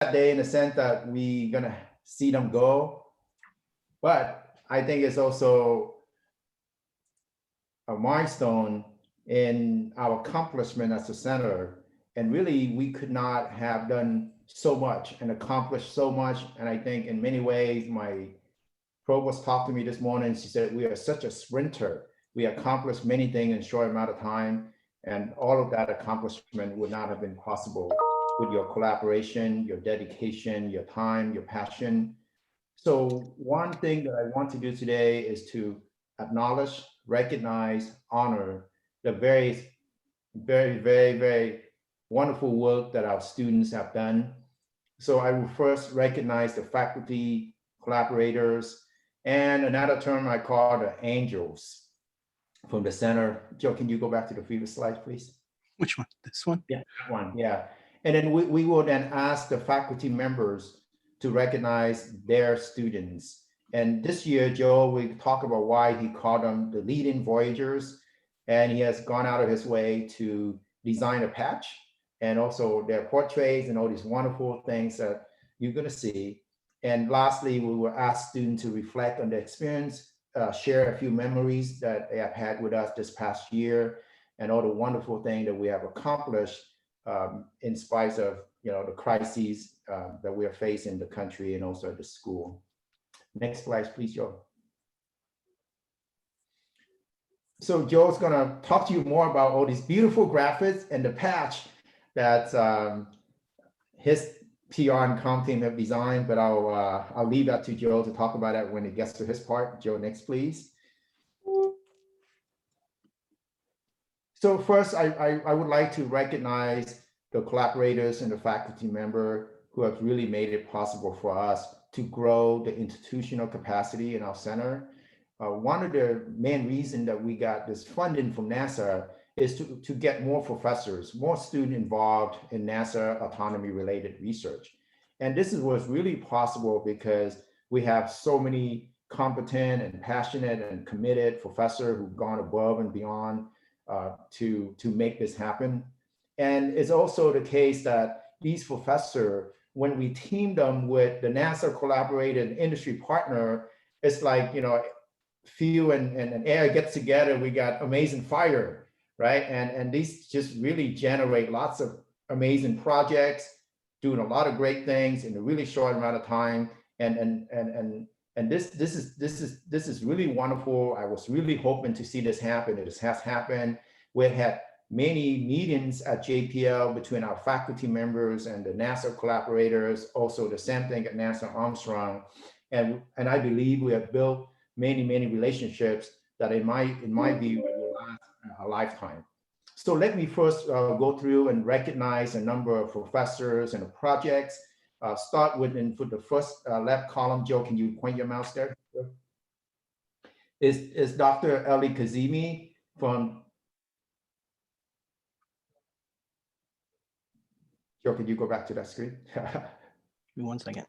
day in the sense that we're gonna see them go, but I think it's also a milestone in our accomplishment as a center. And really, we could not have done so much and accomplished so much. And I think in many ways, my provost talked to me this morning. She said, we are such a sprinter. We accomplished many things in a short amount of time. And all of that accomplishment would not have been possible with your collaboration, your dedication, your time, your passion. So one thing that I want to do today is to acknowledge, recognize, honor the very, very wonderful work that our students have done. So I will first recognize the faculty, collaborators, and another term I call the angels from the center. Joe, can you go back to the previous slide, please? Which one? This one? Yeah, that one, yeah. And then we will then ask the faculty members to recognize their students. And this year, Joe, we talk about why he called them the leading Voyagers. And he has gone out of his way to design a patch and also their portraits and all these wonderful things that you're gonna see. And lastly, we will ask students to reflect on the experience, share a few memories that they have had with us this past year and all the wonderful things that we have accomplished in spite of the crises that we are facing in the country and also at the school. Next slide, please, Joe. So Joe's gonna talk to you more about all these beautiful graphics and the patch that his PR and comm team have designed, but I'll leave that to Joe to talk about it when it gets to his part. Joe, next, please. So first, I would like to recognize the collaborators and the faculty member who have really made it possible for us to grow the institutional capacity in our center. One of the main reasons that we got this funding from NASA is to get more professors, more students involved in NASA autonomy related research. And this was really possible because we have so many competent and passionate and committed professors who've gone above and beyond to make this happen. And it's also the case that these professors, when we team them with the NASA collaborated industry partner, it's like, fuel and air gets together, we got amazing fire, right? And these just really generate lots of amazing projects, doing a lot of great things in a really short amount of time. And this is really wonderful. I was really hoping to see this happen. It has happened. We've had many meetings at JPL between our faculty members and the NASA collaborators, also the same thing at NASA Armstrong. And I believe we have built many relationships that in my view will last a lifetime. So let me first go through and recognize a number of professors and projects. Start with the first left column. Joe, can you point your mouse there? Is Dr. Eli Kazemi from, Joe, could you go back to that screen? Give me 1 second.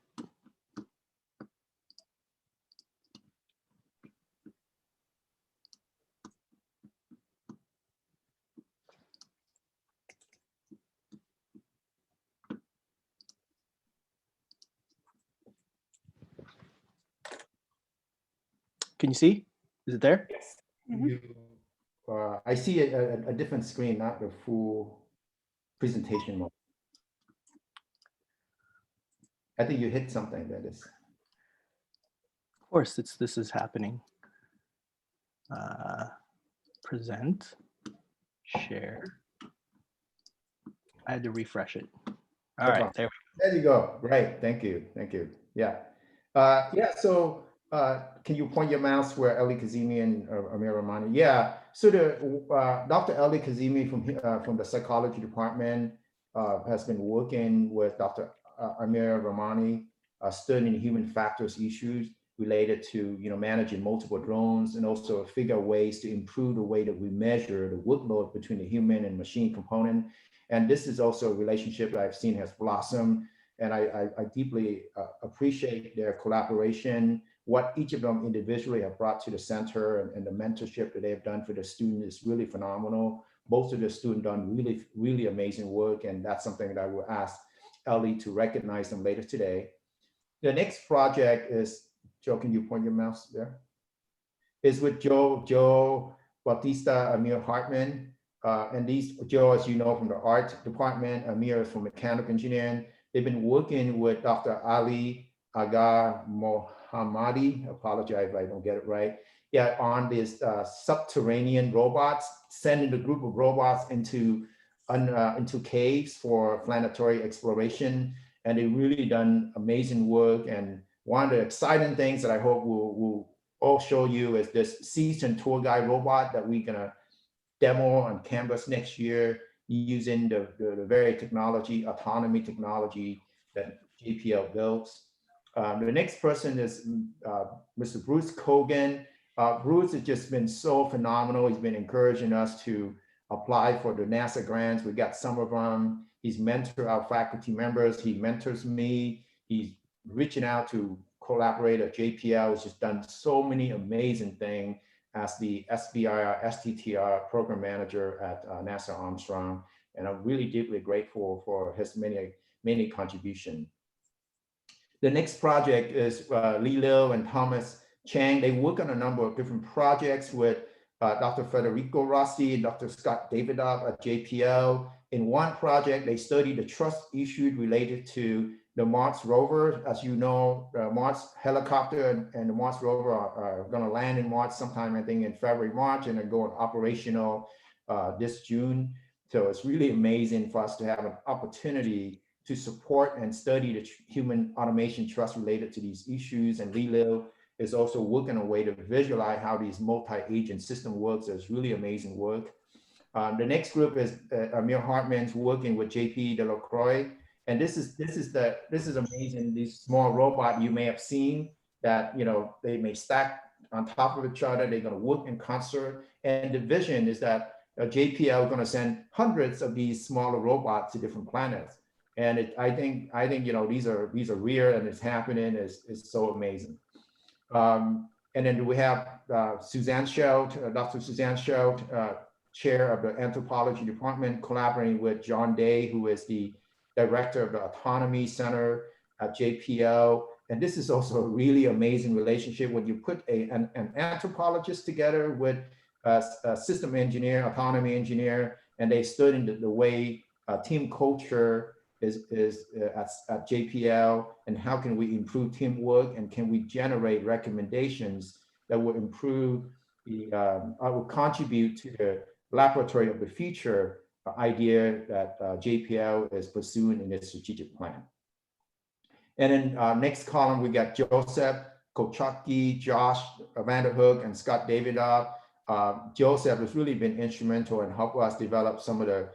Can you see? Is it there? Yes. I see a different screen, not the full presentation mode. I think you hit something that is. Of course, this is happening. Present, share. I had to refresh it. All right, there you go. Great, thank you. Yeah, so can you point your mouse where Eli Kazemi and Amir Rahmani? Yeah, so Dr. Eli Kazemi from the psychology department has been working with Dr. Amir Rahmani studying human factors issues related to managing multiple drones and also figure ways to improve the way that we measure the workload between the human and machine component. And this is also a relationship that I've seen has blossomed, and I deeply appreciate their collaboration. What each of them individually have brought to the center and the mentorship that they have done for the student is really phenomenal. Both of the students done really amazing work, and that's something that I will ask Ellie to recognize them later today. The next project is, Joe, can you point your mouse there? Is with Joe Bautista, Amir Hartman. And Joe, as you know, from the art department, Amir is from mechanical engineering. They've been working with Dr. Ali Aga Mohammadi, apologize if I don't get it right, yeah, on this subterranean robots, sending a group of robots into caves for planetary exploration. And they've really done amazing work. And one of the exciting things that I hope we'll all show you is this seasoned tour guide robot that we're gonna demo on campus next year using the very autonomy technology that JPL built. The next person is Mr. Bruce Kogan. Bruce has just been so phenomenal. He's been encouraging us to apply for the NASA grants. We got some of them. He's mentored our faculty members. He mentors me. He's reaching out to collaborate at JPL. He's just done so many amazing things as the STTR program manager at NASA Armstrong. And I'm really deeply grateful for his many contributions. The next project is Lee Liu and Thomas Chang. They work on a number of different projects with Dr. Federico Rossi and Dr. Scott Davidoff at JPL. In one project, they studied the trust issues related to the Mars rover. As you know, the Mars helicopter and the Mars rover are going to land in Mars sometime, I think, in February, March, and they're going operational this June. So it's really amazing for us to have an opportunity to support and study the human automation trust related to these issues. And Lee Liu is also working on a way to visualize how these multi-agent system works. It's really amazing work. The next group is Amir Hartman's working with JP Delacroix. And this is amazing. These small robot you may have seen that, you know, they may stack on top of each other. They're going to work in concert. And the vision is that JPL is going to send hundreds of these smaller robots to different planets. And I think you know, these are real and it's happening. It's so amazing. And then we have Suzanne Schelt, Dr. Suzanne Schelt, chair of the anthropology department, collaborating with John Day, who is the director of the Autonomy Center at JPL. And this is also a really amazing relationship when you put an anthropologist together with a system engineer, autonomy engineer, and they study the way team culture is at JPL, and how can we improve teamwork, and can we generate recommendations that will improve will contribute to the laboratory of the future idea that JPL is pursuing in its strategic plan. And then next column, we got Joseph Kochaki, Josh Vanderhook, and Scott Davidoff. Joseph has really been instrumental in helping us develop some of the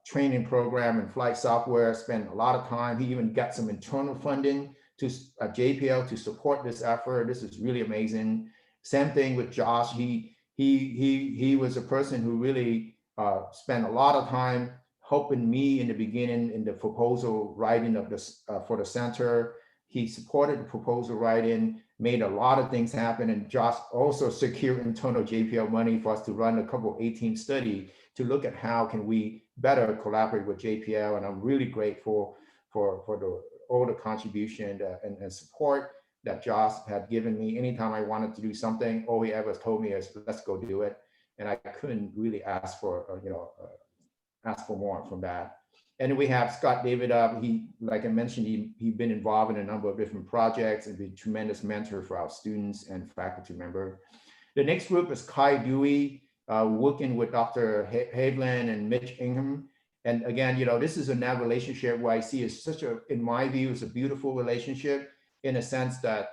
training program and flight software, spent a lot of time. He even got some internal funding to JPL to support this effort. This is really amazing. Same thing with Josh. He was a person who really spent a lot of time helping me in the beginning in the proposal writing of this for the center. He supported the proposal writing, made a lot of things happen, and Josh also secured internal JPL money for us to run a couple of 18 study to look at how can we better collaborate with JPL. And I'm really grateful for all the contribution and support that Josh had given me. Anytime I wanted to do something, all he ever told me is, let's go do it. And I couldn't really ask for, ask for more from that. And then we have Scott Davidoff. He, like I mentioned, he's been involved in a number of different projects and been a tremendous mentor for our students and faculty member. The next group is Kai Dewey, working with Dr. Haviland and Mitch Ingham. And again, this is a relationship where I see is such a, in my view, it's a beautiful relationship in a sense that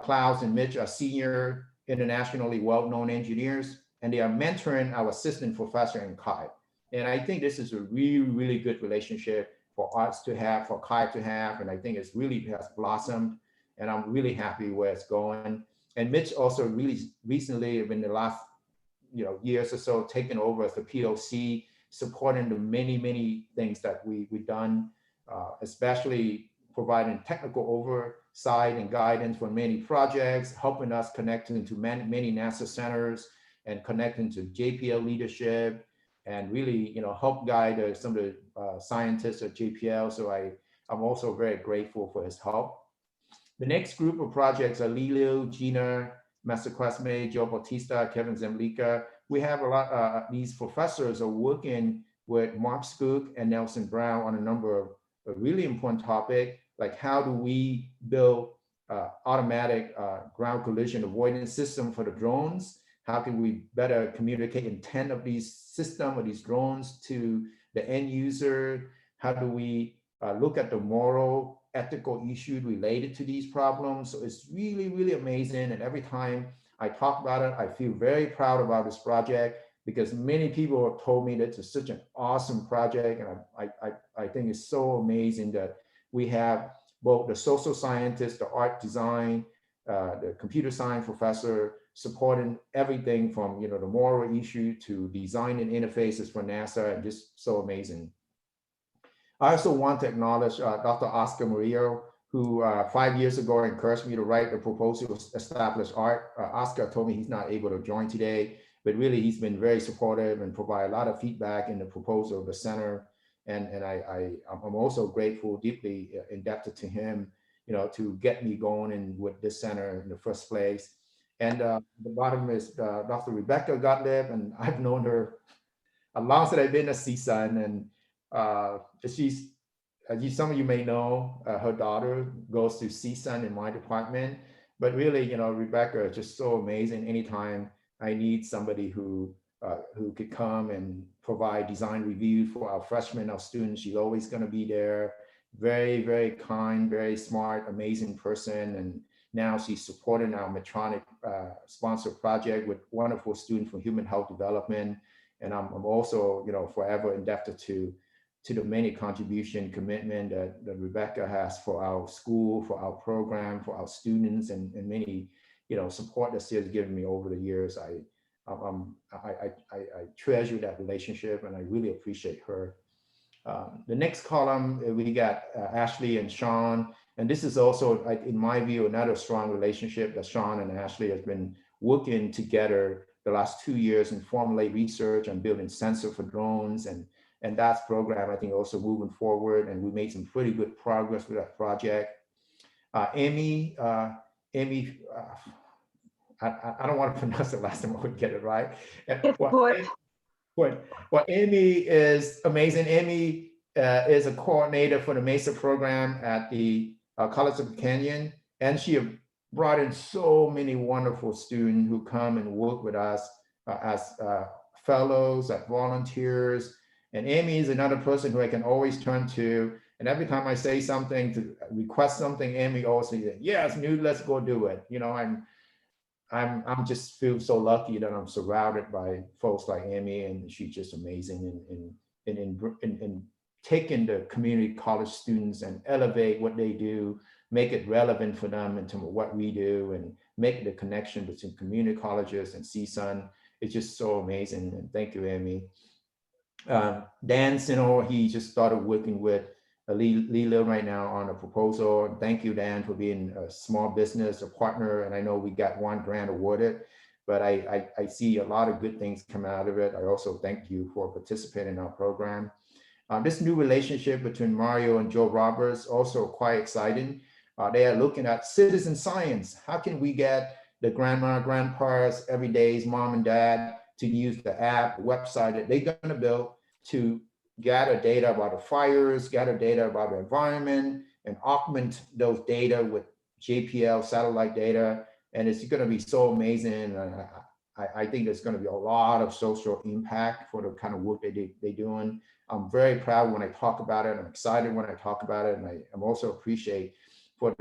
Klaus and Mitch are senior, internationally well-known engineers, and they are mentoring our assistant professor in Kai. And I think this is a really, really good relationship for us to have, for Kai to have, and I think it's really has blossomed, and I'm really happy where it's going. And Mitch also really recently, in the last years or so, taken over as the POC, supporting the many, many things that we've done, especially providing technical oversight and guidance for many projects, helping us connect into many NASA centers and connecting to JPL leadership, and really help guide some of the scientists at JPL. So I I'm also very grateful for his help. The next group of projects are Lilo, Gina, Master Classmate, Joe Bautista, Kevin Zemlika. We have a lot, these professors are working with Mark Skook and Nelson Brown on a number of really important topics, like how do we build automatic ground collision avoidance system for the drones? How can we better communicate intent of these system or these drones to the end user? How do we look at the moral, ethical issues related to these problems? So it's really, really amazing. And every time I talk about it, I feel very proud about this project because many people have told me that it's such an awesome project. And I think it's so amazing that we have both the social scientists, the art design, the computer science professor supporting everything from the moral issue to design and interfaces for NASA, and just so amazing. I also want to acknowledge Dr. Oscar Murillo, who 5 years ago encouraged me to write the proposal to establish ARC. Oscar told me he's not able to join today, but really he's been very supportive and provide a lot of feedback in the proposal of the center. And I'm also grateful, deeply indebted to him, to get me going in with this center in the first place. And the bottom is Dr. Rebecca Gottlieb, and I've known her as long as I've been a CSUN, and she's, as some of you may know, her daughter goes to CSUN in my department. But really, Rebecca is just so amazing. Anytime I need somebody who could come and provide design review for our freshmen, our students, she's always going to be there. Very, very kind, very smart, amazing person. And now she's supporting our Medtronic sponsored project with wonderful students from human health development. And I'm also, forever indebted to the many contribution, commitment that Rebecca has for our school, for our program, for our students, and many, support that she has given me over the years. I treasure that relationship, and I really appreciate her. The next column, we got Ashley and Sean. And this is also, in my view, another strong relationship that Sean and Ashley has been working together the last 2 years and formulate research on building sensor for drones. And that program, I think, also moving forward. And we made some pretty good progress with that project. Amy, I don't want to pronounce the last name, I would get it right. Well, Amy is amazing. Amy is a coordinator for the MESA program at the College of Canyon, and she brought in so many wonderful students who come and work with us as fellows, as volunteers. And Amy is another person who I can always turn to. And every time I say something, to request something, Amy always says, yes, Newt, let's go do it. I'm just feel so lucky that I'm surrounded by folks like Amy, and she's just amazing in taking the community college students and elevate what they do, make it relevant for them in terms of what we do, and make the connection between community colleges and CSUN. It's just so amazing. And thank you, Amy. Dan Sinor, he just started working with Lila right now on a proposal. Thank you, Dan, for being a small business, a partner. And I know we got 1 grant awarded, but I see a lot of good things come out of it. I also thank you for participating in our program. This new relationship between Mario and Joe Roberts, also quite exciting. They are looking at citizen science. How can we get the grandma, grandpas, everyday's mom and dad to use the app, website that they're going to build to gather data about the fires, gather data about the environment, and augment those data with JPL satellite data. And it's going to be so amazing. I think there's going to be a lot of social impact for the kind of work they're doing. I'm very proud when I talk about it. I'm excited when I talk about it. And I'm also appreciate for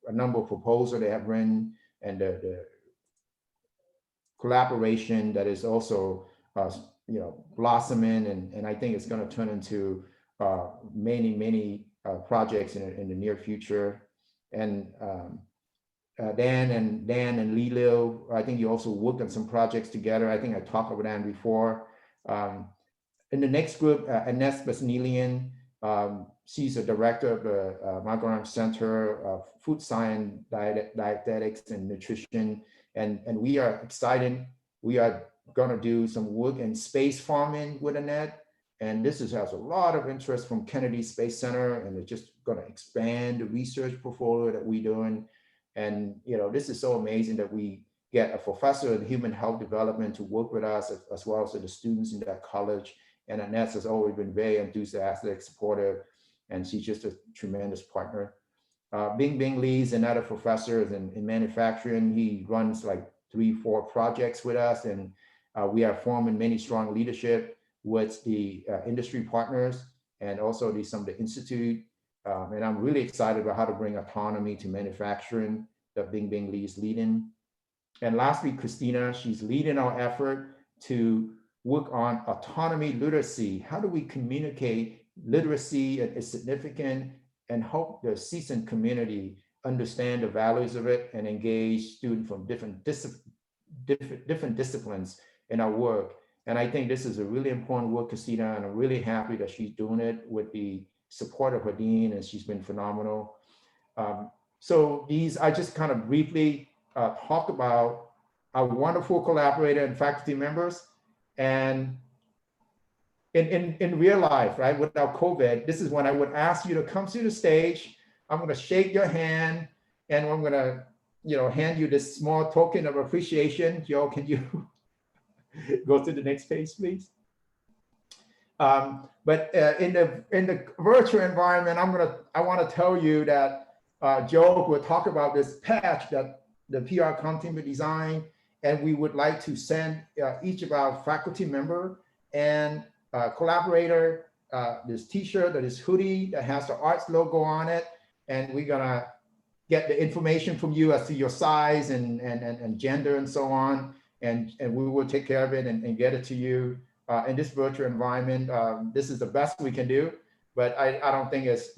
a number of proposals they have written, and the collaboration that is also blossoming, and I think it's going to turn into many projects in the near future. And Dan and Lilo, I think you also worked on some projects together. I think I talked about Dan before. In the next group, Ines Basnilian, she's a director of the Margaram Center of Food Science, Dietetics, and Nutrition. And we are excited. We are going to do some work in space farming with Annette. And this has a lot of interest from Kennedy Space Center, and it's just going to expand the research portfolio that we're doing. And this is so amazing that we get a professor in human health development to work with us, as well as the students in that college. And Annette has always been very enthusiastic, supportive, and she's just a tremendous partner. Bing Lee is another professor in manufacturing. He runs like 3-4 projects with us, and we are forming many strong leadership with the industry partners and also some of the institute. And I'm really excited about how to bring autonomy to manufacturing that Bing Lee is leading. And lastly, Christina, she's leading our effort to work on autonomy literacy. How do we communicate literacy is significant and help the CSUN community understand the values of it and engage students from different disciplines in our work. And I think this is a really important work, Christina, and I'm really happy that she's doing it with the support of her dean, and she's been phenomenal. So I just kind of briefly talk about our wonderful collaborator and faculty members. And in real life, right, without COVID, this is when I would ask you to come to the stage. I'm going to shake your hand, and I'm going to, hand you this small token of appreciation. Joe, can you go to the next page, please? But in the virtual environment, I want to tell you that Joe will talk about this patch that the PR content will design, and we would like to send each of our faculty member and collaborator this T-shirt or this hoodie that has the ARCS logo on it, and we're gonna get the information from you as to your size and gender and so on, and we will take care of it and get it to you in this virtual environment. This is the best we can do, but I don't think it's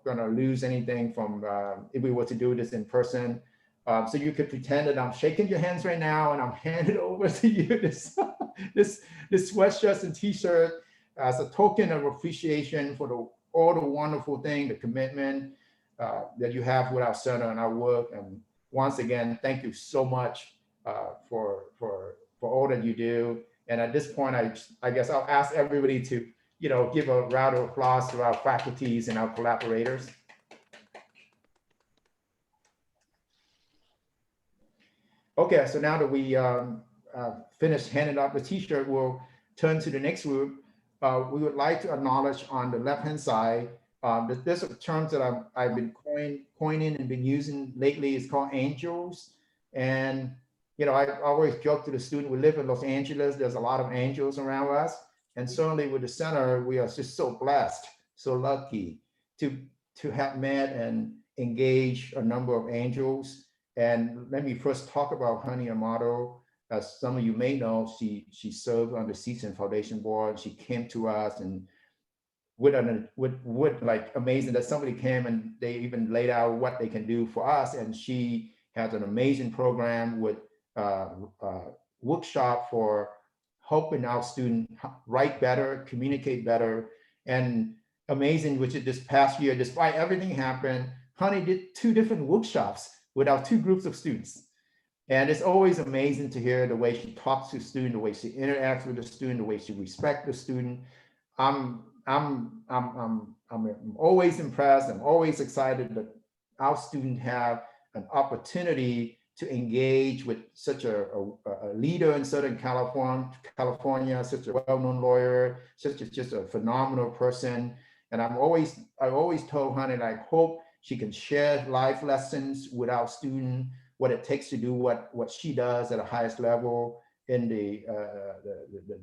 gonna lose anything from if we were to do this in person. So you could pretend that I'm shaking your hands right now and I'm handing over to you this sweatshirt and T-shirt as a token of appreciation for all the wonderful thing, the commitment that you have with our center and our work. And once again, thank you so much for all that you do. And at this point, I guess I'll ask everybody to give a round of applause to our faculties and our collaborators. Okay, so now that we finished handing out the T-shirt, we'll turn to the next group. We would like to acknowledge on the left-hand side, there's a term that I've been coining and been using lately. It's called angels. And I always joke to the student, we live in Los Angeles, there's a lot of angels around us. And certainly with the center, we are just so blessed, so lucky to have met and engage a number of angels. And let me first talk about Honey Amato. As some of you may know, she served on the CSUN Foundation Board. She came to us and with like amazing that somebody came and they even laid out what they can do for us. And she has an amazing program with workshop for helping our students write better, communicate better, and amazing, which is this past year, despite everything happened, Honey did 2 different workshops with our 2 groups of students. And it's always amazing to hear the way she talks to the student, the way she interacts with the student, the way she respects the student. I'm always impressed. I'm always excited that our students have an opportunity to engage with such a leader in Southern California, such a well-known lawyer, just a phenomenal person. And I always told Honey, I hope she can share life lessons with our student, what it takes to do what she does at the highest level in the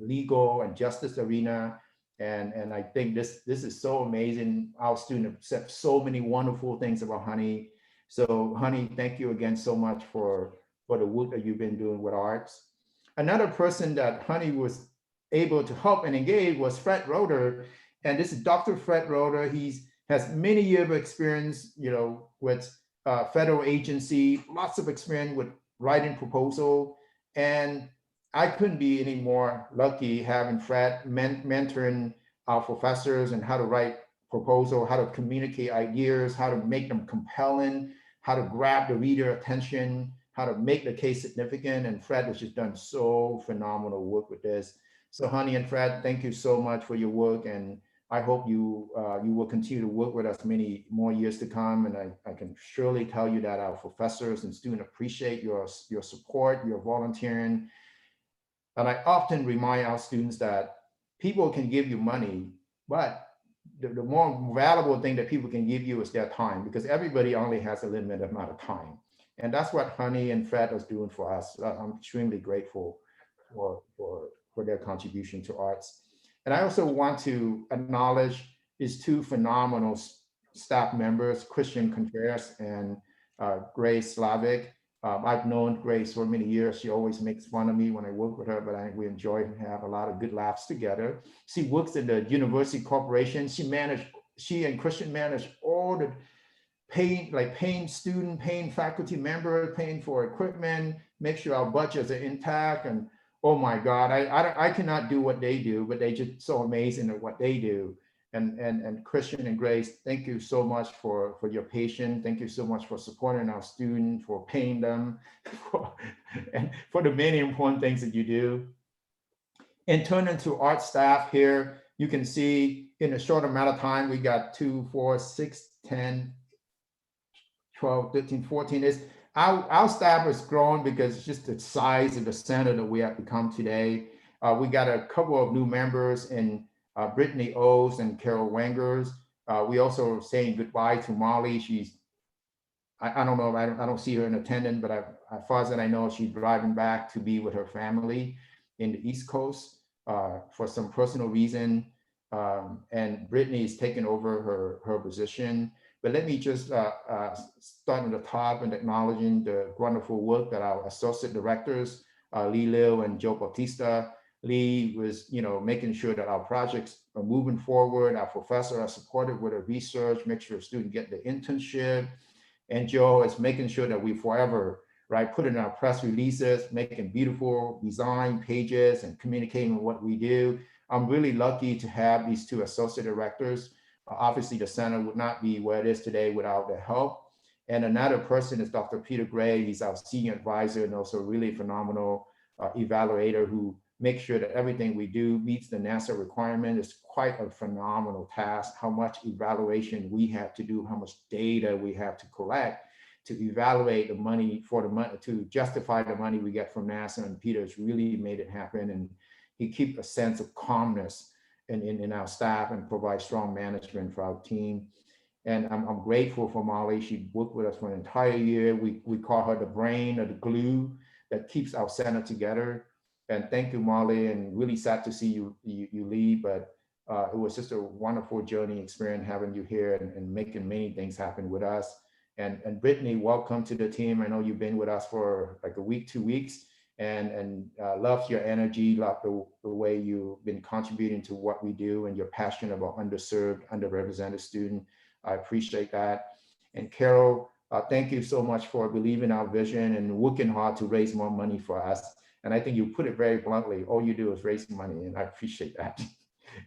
legal and justice arena. And I think this is so amazing. Our student have said so many wonderful things about Honey. So Honey, thank you again so much for the work that you've been doing with ARCS. Another person that Honey was able to help and engage was Fred Roeder. And this is Dr. Fred Roeder. He has many years of experience, with federal agency, lots of experience with writing proposal. And I couldn't be any more lucky having Fred mentoring our professors and how to write proposal, how to communicate ideas, how to make them compelling, how to grab the reader attention, how to make the case significant. And Fred has just done so phenomenal work with this. So Honey and Fred, thank you so much for your work, and I hope you will continue to work with us many more years to come. And I can surely tell you that our professors and students appreciate your support, your volunteering. And I often remind our students that people can give you money, but the more valuable thing that people can give you is their time, because everybody only has a limited amount of time. And that's what Honey and Fred is doing for us. I'm extremely grateful for their contribution to arts. And I also want to acknowledge these two phenomenal staff members, Christian Contreras and Grace Slavic. I've known Grace for many years. She always makes fun of me when I work with her, but we enjoy and have a lot of good laughs together. She works in the university corporation. She and Christian manage all the paying student, paying faculty member, paying for equipment, make sure our budgets are intact. And oh my God, I cannot do what they do, but they just so amazing at what they do. And Christian and Grace, thank you so much for your patience. Thank you so much for supporting our students, for paying them, and for the many important things that you do. And turn into art staff here, you can see in a short amount of time, we got 2, 4, 6, 10, 12, 13, 14. Is our staff is growing because it's just the size of the center that we have become today. We got a couple of new members in Brittany O's and Carol Wangers. We also are saying goodbye to Molly. I don't know, I don't see her in attendance, but as far as I know, she's driving back to be with her family in the East Coast for some personal reason. And Brittany is taking over her position. But let me just start at the top and acknowledging the wonderful work that our associate directors, Lee Liu and Joe Bautista. Lee was, making sure that our projects are moving forward. Our professors are supported with the research, make sure students get the internship. And Joe is making sure that we forever, right, put in our press releases, making beautiful design pages and communicating what we do. I'm really lucky to have these two associate directors. Obviously, the center would not be where it is today without their help. And another person is Dr. Peter Gray. He's our senior advisor and also a really phenomenal evaluator who makes sure that everything we do meets the NASA requirement. It's quite a phenomenal task, how much evaluation we have to do, how much data we have to collect to evaluate the money to justify the money we get from NASA. And Peter's really made it happen. And he keeps a sense of calmness in our staff and provide strong management for our team. And I'm grateful for Molly. She worked with us for an entire year. We call her the brain or the glue that keeps our center together. And thank you, Molly, and really sad to see you leave, but it was just a wonderful journey experience having you here and making many things happen with us. And Brittany, welcome to the team. I know you've been with us for like a week, 2 weeks, and love your energy, love the way you've been contributing to what we do, and you're passionate about underserved, underrepresented students. I appreciate that. And Carol, thank you so much for believing our vision and working hard to raise more money for us. And I think you put it very bluntly, all you do is raise money, and I appreciate that.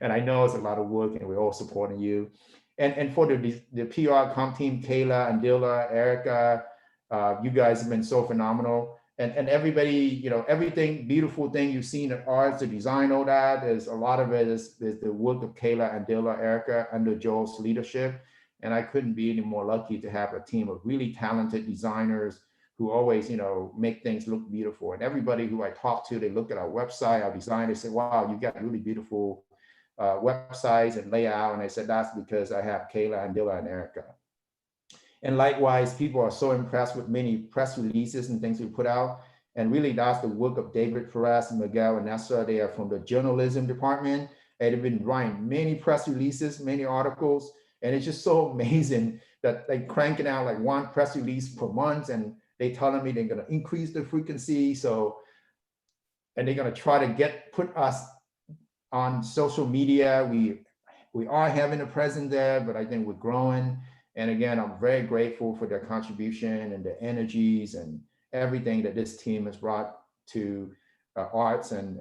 And I know it's a lot of work, and we're all supporting you. And for the PR comp team, Kayla, Andila, Erica, you guys have been so phenomenal. And everybody, everything beautiful thing you've seen at ARCS, the design, all that, a lot of it is the work of Kayla, Andila, Erica under Joel's leadership. And I couldn't be any more lucky to have a team of really talented designers who always, make things look beautiful. And everybody who I talk to, they look at our website, our design, they say, wow, you got really beautiful websites and layout. And I said, that's because I have Kayla, Andila, and Erica. And likewise, people are so impressed with many press releases and things we put out. And really, that's the work of David Perez, Miguel, and Nessa. They are from the journalism department. And they've been writing many press releases, many articles. And it's just so amazing that they're cranking out like one press release per month. And they telling me they're going to increase the frequency. And they're going to try to put us on social media. We are having a presence there, but I think we're growing. And again, I'm very grateful for their contribution and the energies and everything that this team has brought to arts and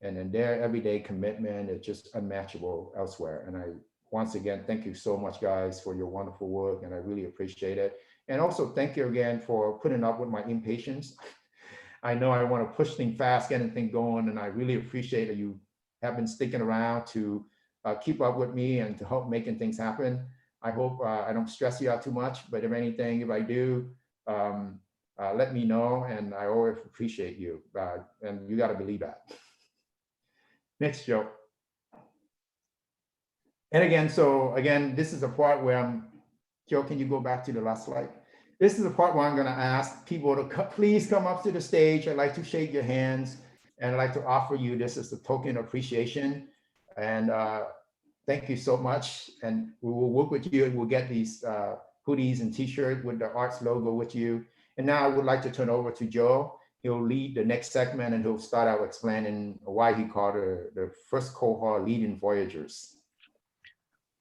their everyday commitment is just unmatchable elsewhere. And I, once again, thank you so much, guys, for your wonderful work, and I really appreciate it. And also thank you again for putting up with my impatience. I know I want to push things fast, get anything going, and I really appreciate that you have been sticking around to keep up with me and to help making things happen. I hope I don't stress you out too much, but if anything, if I do, let me know, and I always appreciate you, and you got to believe that. Next, Joe. And again, so again, this is a part where Joe, can you go back to the last slide? This is the part where I'm going to ask people to please come up to the stage. I'd like to shake your hands, and I'd like to offer you this as a token of appreciation. And thank you so much. And we will work with you, and we'll get these hoodies and t-shirts with the ARCS logo with you. And now I would like to turn over to Joe. He'll lead the next segment, and he'll start out explaining why he called the first cohort Leading Voyagers.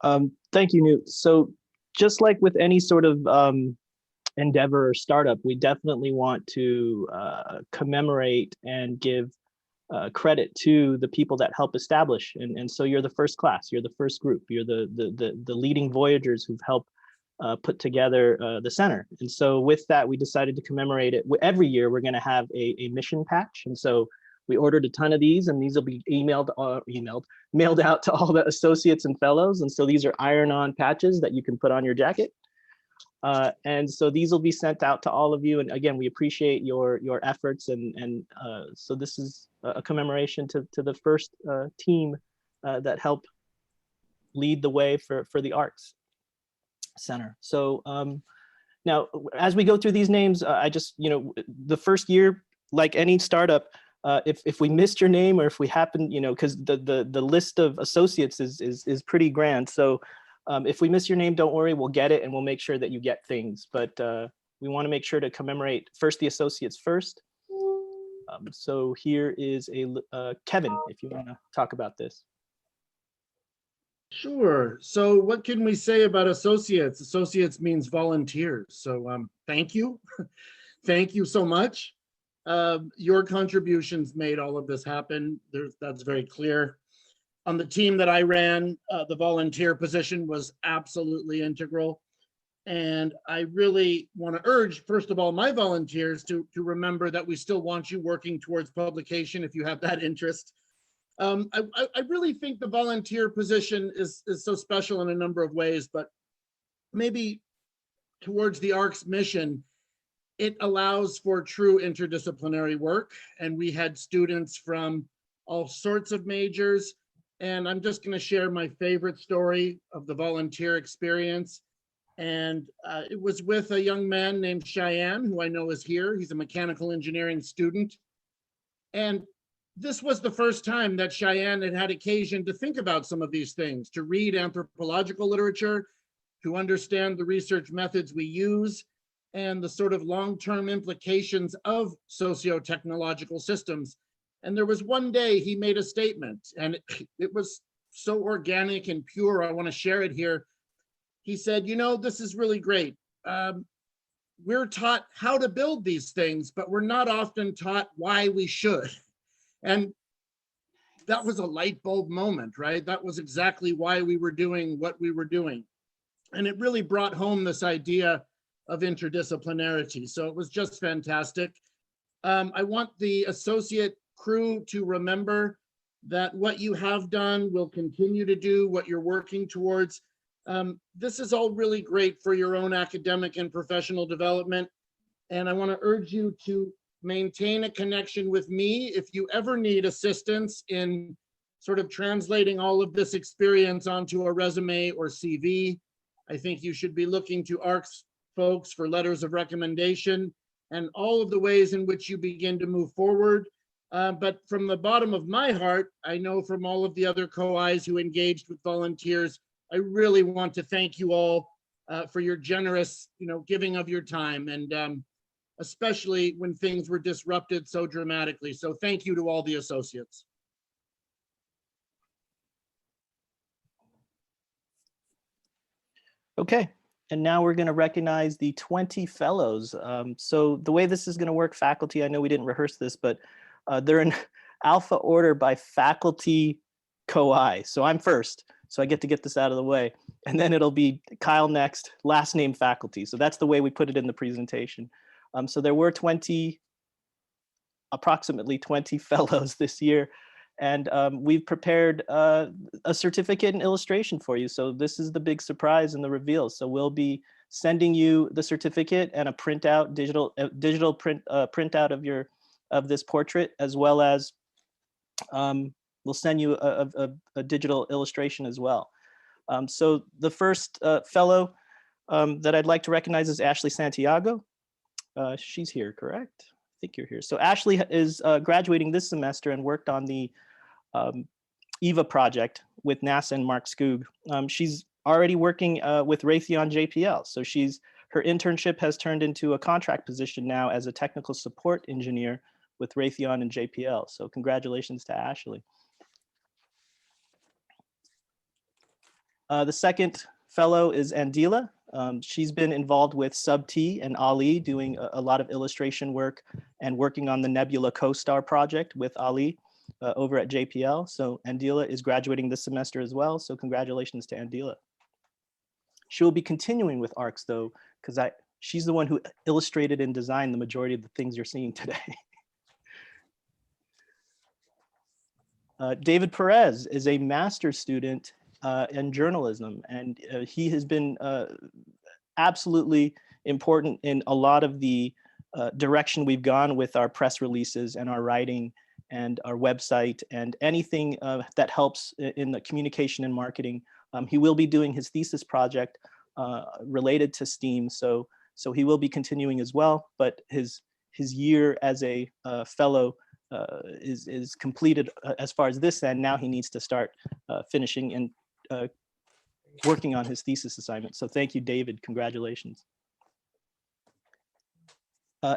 Thank you, Newt. So just like with any sort of endeavor or startup, we definitely want to commemorate and give credit to the people that help establish. And so you're the first class, you're the first group, you're the leading voyagers who've helped put together the center. And so with that, we decided to commemorate it. Every year, we're going to have a mission patch. And so we ordered a ton of these, and these will be mailed out to all the associates and fellows. And so these are iron-on patches that you can put on your jacket. And so these will be sent out to all of you. And again, we appreciate your efforts. And so this is a commemoration to the first team that helped lead the way for the ARCS Center. So now, as we go through these names, I just, the first year, like any startup, if we missed your name, or if we happen, because the list of associates is pretty grand. So if we miss your name, don't worry, we'll get it, and we'll make sure that you get things. But we want to make sure to commemorate first the associates first. So here is Kevin, if you want to talk about this. Sure. So what can we say about associates? Associates means volunteers. So thank you. Thank you so much. Your contributions made all of this happen. That's very clear. On the team that I ran, the volunteer position was absolutely integral. And I really want to urge, first of all, my volunteers to remember that we still want you working towards publication if you have that interest. I really think the volunteer position is so special in a number of ways, but maybe towards the ARCS mission, it allows for true interdisciplinary work. And we had students from all sorts of majors. And I'm just going to share my favorite story of the volunteer experience. And it was with a young man named Cheyenne, who I know is here. He's a mechanical engineering student. And this was the first time that Cheyenne had occasion to think about some of these things, to read anthropological literature, to understand the research methods we use, and the sort of long-term implications of socio-technological systems. And there was one day he made a statement, and it was so organic and pure, I want to share it here. He said, this is really great. We're taught how to build these things, but we're not often taught why we should. And that was a light bulb moment, right? That was exactly why we were doing what we were doing. And it really brought home this idea of interdisciplinarity. So it was just fantastic. I want the associate crew to remember that what you have done will continue to do, what you're working towards. This is all really great for your own academic and professional development. And I want to urge you to maintain a connection with me if you ever need assistance in sort of translating all of this experience onto a resume or CV. I think you should be looking to ARCS folks for letters of recommendation and all of the ways in which you begin to move forward. But from the bottom of my heart, I know from all of the other co-Is who engaged with volunteers, I really want to thank you all for your generous, giving of your time, and especially when things were disrupted so dramatically. So thank you to all the associates. Okay, and now we're going to recognize the 20 fellows. So the way this is going to work, faculty, I know we didn't rehearse this, but they're in alpha order by faculty co-I. So I'm first, so I get to get this out of the way. And then it'll be Kyle next, last name faculty. So that's the way we put it in the presentation. So there were 20 approximately 20 fellows this year. And we've prepared a certificate and illustration for you. So this is the big surprise and the reveal. So we'll be sending you the certificate and a printout, digital printout of this portrait, as well as we'll send you a digital illustration as well. So the first fellow that I'd like to recognize is Ashley Santiago. She's here, correct? I think you're here. So Ashley is graduating this semester and worked on the EVA project with NASA and Mark Skoog. She's already working with Raytheon JPL. So her internship has turned into a contract position now as a technical support engineer with Raytheon and JPL. So congratulations to Ashley. The second fellow is Andila. She's been involved with Sub-T and Ali, doing a lot of illustration work and working on the Nebula CoStar project with Ali over at JPL. So Andila is graduating this semester as well. So congratulations to Andila. She will be continuing with ARCS though, because she's the one who illustrated and designed the majority of the things you're seeing today. David Perez is a master's student in journalism, and he has been absolutely important in a lot of the direction we've gone with our press releases and our writing and our website and anything that helps in the communication and marketing. He will be doing his thesis project related to STEAM, so he will be continuing as well, but his year as a fellow is completed as far as this end. Now he needs to start finishing and working on his thesis assignment. So thank you, David. Congratulations.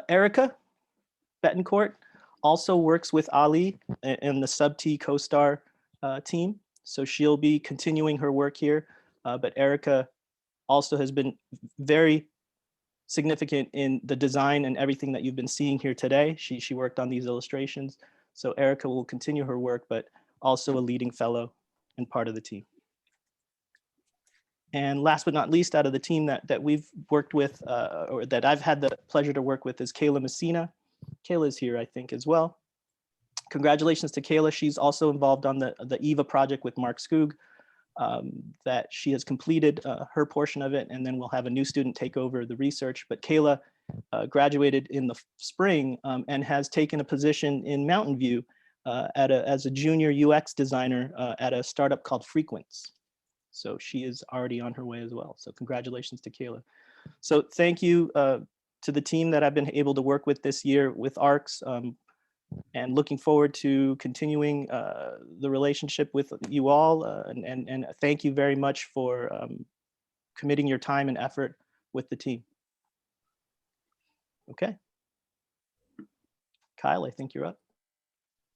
Erica Betancourt also works with Ali and the Sub-T CoStar team. So she'll be continuing her work here. But Erica also has been very significant in the design and everything that you've been seeing here today. She worked on these illustrations. So Erica will continue her work, but also a leading fellow and part of the team. And last but not least, out of the team that we've worked with, or that I've had the pleasure to work with, is Kayla Messina. Kayla is here, I think, as well. Congratulations to Kayla. She's also involved on the EVA project with Mark Skoog, that she has completed her portion of it, and then we'll have a new student take over the research. But Kayla graduated in the spring and has taken a position in Mountain View as a junior UX designer at a startup called Frequence. So she is already on her way as well. So congratulations to Kayla. So thank you to the team that I've been able to work with this year with ARCS, and looking forward to continuing the relationship with you all. And thank you very much for committing your time and effort with the team. Okay. Kyle, I think you're up.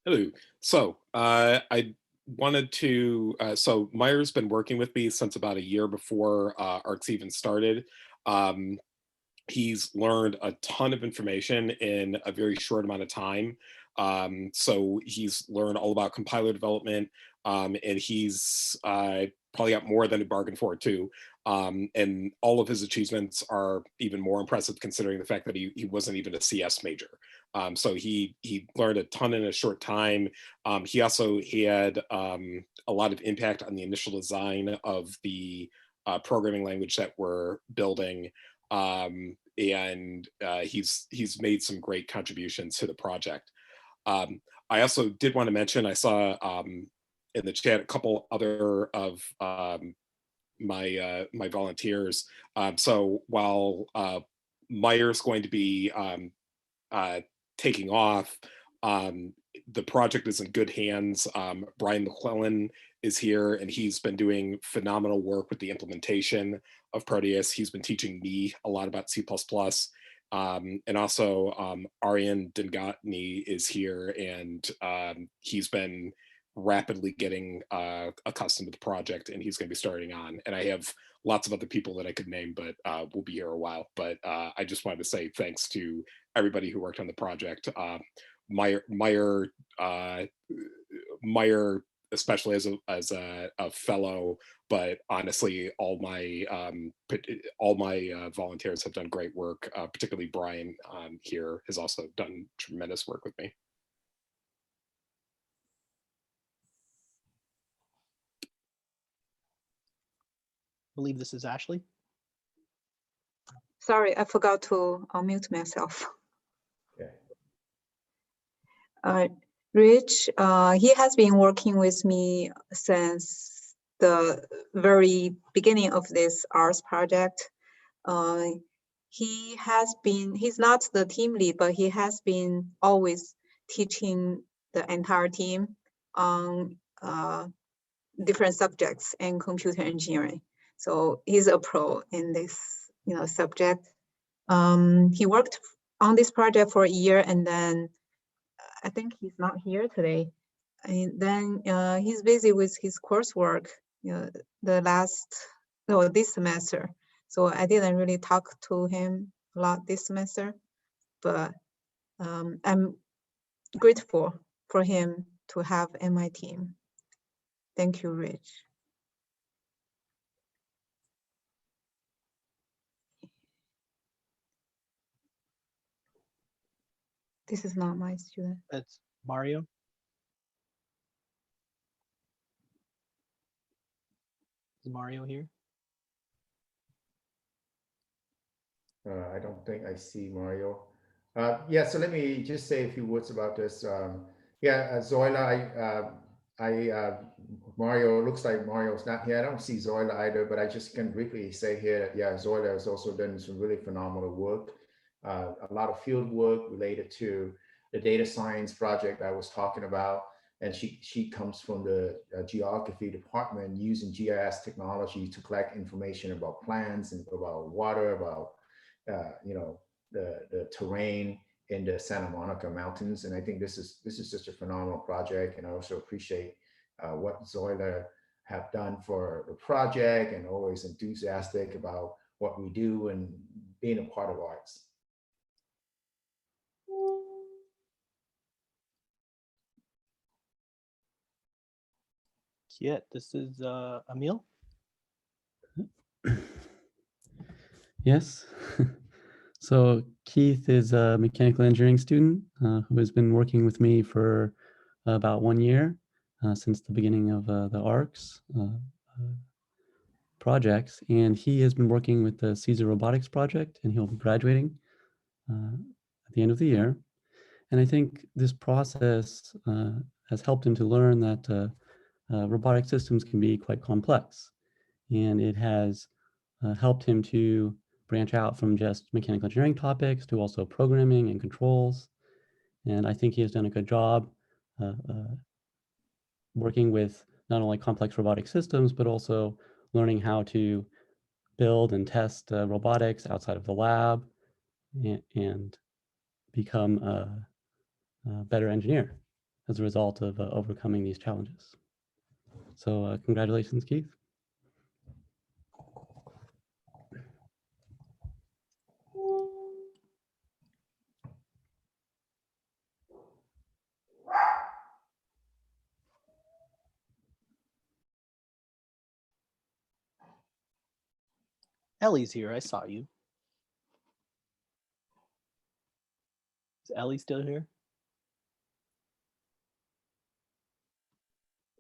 Hello. So I wanted to, so Meyer's been working with me since about a year before ARCS even started. He's learned a ton of information in a very short amount of time. So he's learned all about compiler development, and he's probably got more than he bargained for too. And all of his achievements are even more impressive considering the fact that he wasn't even a CS major. So he learned a ton in a short time. He also had a lot of impact on the initial design of the programming language that we're building. And he's made some great contributions to the project. I also did want to mention, I saw in the chat a couple other of my volunteers. So while Meyer's going to be taking off, the project is in good hands. Brian McClellan is here, and he's been doing phenomenal work with the implementation of Proteus. He's been teaching me a lot about C++. And also Aryan Dengatni is here, and he's been rapidly getting accustomed to the project, and he's going to be starting on. And I have lots of other people that I could name, but we'll be here a while. But I just wanted to say thanks to everybody who worked on the project. Meyer, especially as a fellow, but honestly, all my volunteers have done great work. Particularly Brian here has also done tremendous work with me. believe this is Ashley. Sorry, I forgot to unmute myself. Yeah. Rich, he has been working with me since the very beginning of this ARCS project. He's not the team lead, but he has been always teaching the entire team on different subjects in computer engineering. So he's a pro in this, subject. He worked on this project for a year, and then I think he's not here today. And then he's busy with his coursework, this semester. So I didn't really talk to him a lot this semester, but I'm grateful for him to have in my team. Thank you, Rich. This is not my student. That's Mario. Is Mario here? I don't think I see Mario. Yeah, so let me just say a few words about this. Zoila, Mario, looks like Mario's not here. I don't see Zoila either, but I just can briefly say here that, yeah, Zoila has also done some really phenomenal work. A lot of field work related to the data science project I was talking about. And she comes from the geography department using GIS technology to collect information about plants and about water, about the terrain in the Santa Monica Mountains. And I think this is just a phenomenal project. And I also appreciate what Zoila have done for the project, and always enthusiastic about what we do and being a part of ARCS. Yeah, this is Emil. Yes. So Keith is a mechanical engineering student who has been working with me for about 1 year since the beginning of the ARCS projects. And he has been working with the Caesar Robotics project, and he'll be graduating at the end of the year. And I think this process has helped him to learn that robotic systems can be quite complex. And it has helped him to branch out from just mechanical engineering topics to also programming and controls. And I think he has done a good job working with not only complex robotic systems, but also learning how to build and test robotics outside of the lab and become a better engineer as a result of overcoming these challenges. So congratulations, Keith. Ellie's here. I saw you. Is Ellie still here?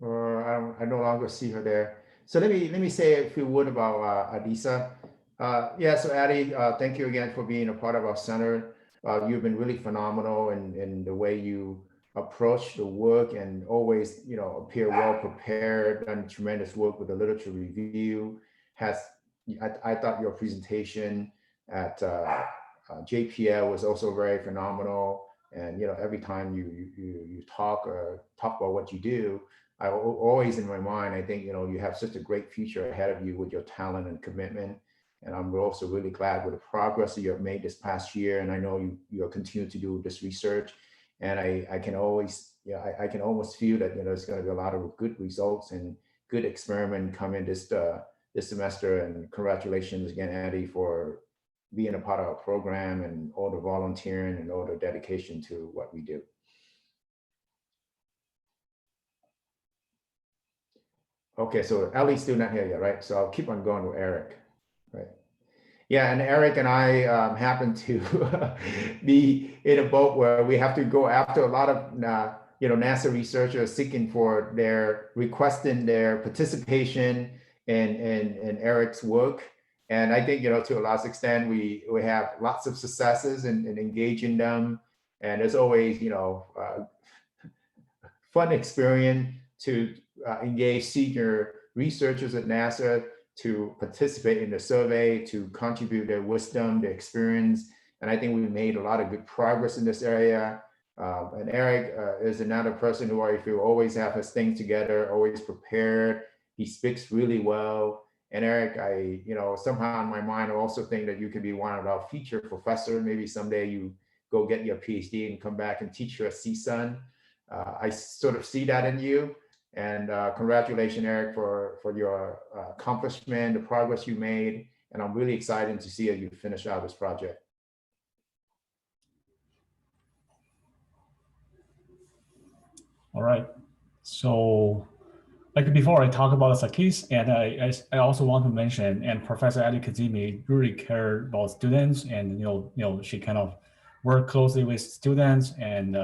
I no longer see her there. So let me say a few words about Adisa. Yeah, so Addie, thank you again for being a part of our center. You've been really phenomenal in the way you approach the work, and always, appear well prepared, done tremendous work with the literature review. I thought your presentation at JPL was also very phenomenal. And every time you talk about what you do, I always, in my mind, I think you have such a great future ahead of you with your talent and commitment. And I'm also really glad with the progress that you have made this past year. And I know you'll continue to do this research. And I can always, I can almost feel that there's going to be a lot of good results and good experiment coming this semester. And congratulations again, Andy, for being a part of our program and all the volunteering and all the dedication to what we do. Okay, so Ellie's still not here yet, right? So I'll keep on going with Eric, right? Yeah, and Eric and I happen to be in a boat where we have to go after a lot of NASA researchers seeking for requesting their participation in Eric's work. And I think, to a large extent, we have lots of successes in engaging them. And there's always, fun experience to engage senior researchers at NASA to participate in the survey, to contribute their wisdom, their experience. And I think we made a lot of good progress in this area. And Eric is another person who I feel always have his things together, always prepared. He speaks really well. And Eric, somehow in my mind, I also think that you could be one of our featured professors. Maybe someday you go get your PhD and come back and teach your CSUN. I sort of see that in you. And congratulations, Eric, for your accomplishment, the progress you made. And I'm really excited to see how you finish out this project. All right. So like before I talk about Sakis, and I also want to mention, and Professor Ali Kazemi really cared about students, and she kind of worked closely with students, and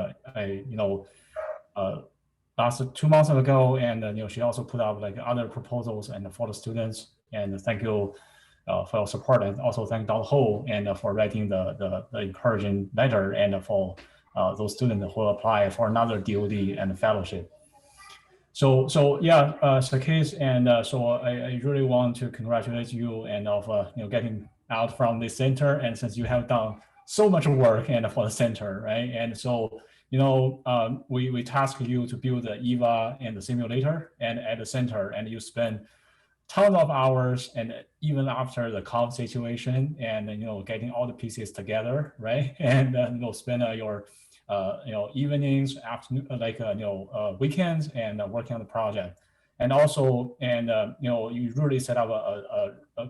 last 2 months ago, and she also put out like other proposals and for the students. And thank you for your support, and also thank Dr. Ho and for writing the encouraging letter, and for those students who apply for another DoD and fellowship. So yeah, Sakis, and so I really want to congratulate you and of getting out from the center, and since you have done so much work and for the center, right? And so we tasked you to build the EVA and the simulator and at the center, and you spend tons of hours, and even after the COVID situation, and getting all the pieces together, right? And spend your evenings, afternoon, weekends, and working on the project. And also, you really set up a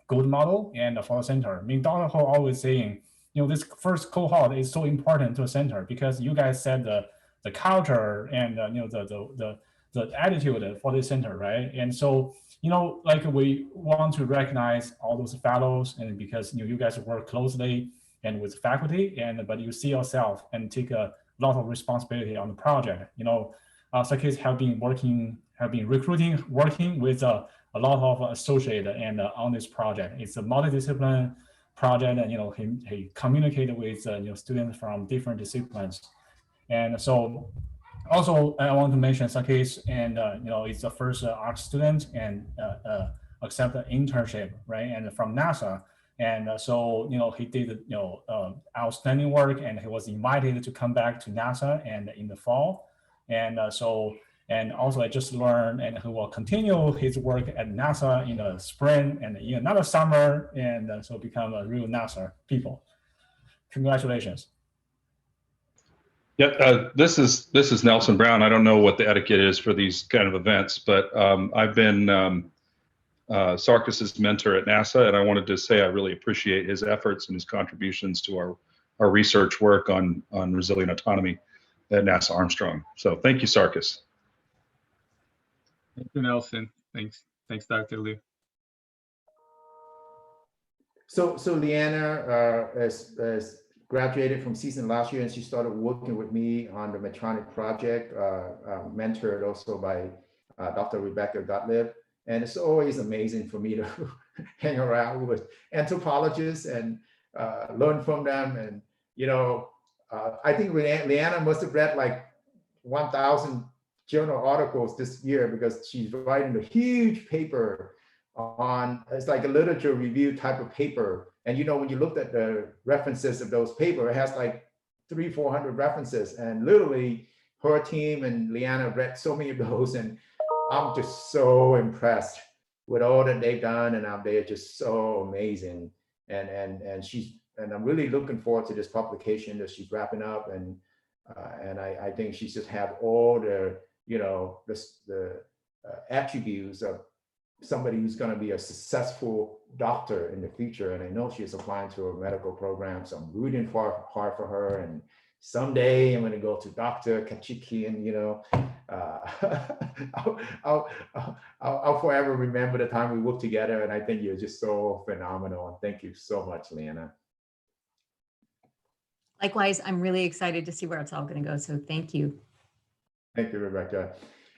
good model and for the center. I mean, Dr. Ho always saying, this first cohort is so important to a center because you guys set the culture and the attitude for the center, right? And so, we want to recognize all those fellows, and because you guys work closely and with faculty, but you see yourself and take a lot of responsibility on the project. Sakis have been recruiting, working with a lot of associates and on this project. It's a multidiscipline project, and he communicated with students from different disciplines. And so also I want to mention Sakis, and it's the first ARCS student and accept an internship, right? And from NASA. And so, he did, outstanding work, and he was invited to come back to NASA and in the fall. And and also I just learned, and he will continue his work at NASA in the spring and in another summer, and so become a real NASA people. Congratulations. Yeah, this is Nelson Brown. I don't know what the etiquette is for these kind of events, but I've been Sarkis's mentor at NASA, and I wanted to say I really appreciate his efforts and his contributions to our research work on resilient autonomy at NASA Armstrong. So thank you, Sarkis. Thank you, Nelson. Thanks, Dr. Liu. So Leanna has graduated from CSUN last year, and she started working with me on the Medtronic project, mentored also by Dr. Rebecca Gottlieb. And it's always amazing for me to hang around with anthropologists and learn from them. And, I think Leanna must have read like 1,000 journal articles this year, because she's writing a huge paper on, it's like a literature review type of paper. And, when you looked at the references of those papers, it has like 300-400 references. And literally her team and Leanna read so many of those, and I'm just so impressed with all that they've done, and they're just so amazing. And I'm really looking forward to this publication that she's wrapping up, and I think she just have all the the attributes of somebody who's going to be a successful doctor in the future. And I know she's applying to a medical program, so I'm rooting hard for her. And someday I'm going to go to Dr. Kachikian, I'll forever remember the time we worked together. And I think you're just so phenomenal. And thank you so much, Leanna. Likewise, I'm really excited to see where it's all going to go. So thank you. Thank you, Rebecca.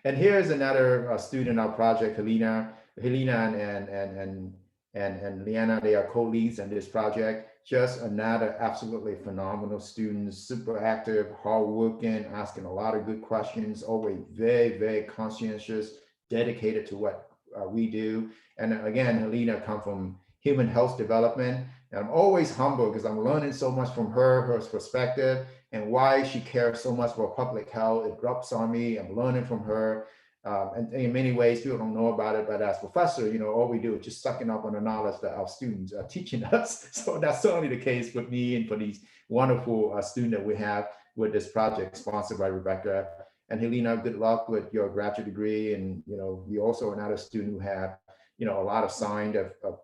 And here's another student in our project, Helena. Helena and Liana, they are co-leads in this project. Just another absolutely phenomenal student, super active, hardworking, asking a lot of good questions, always very, very conscientious, dedicated to what we do. And again, Helena come from human health development. And I'm always humble because I'm learning so much from her perspective, and why she cares so much for public health. It drops on me. I'm learning from her. And in many ways, people don't know about it, but as professor, all we do is just sucking up on the knowledge that our students are teaching us. So that's certainly the case with me and for these wonderful students that we have with this project sponsored by Rebecca. And Helena, good luck with your graduate degree. And, you also another student who have, a lot of signs of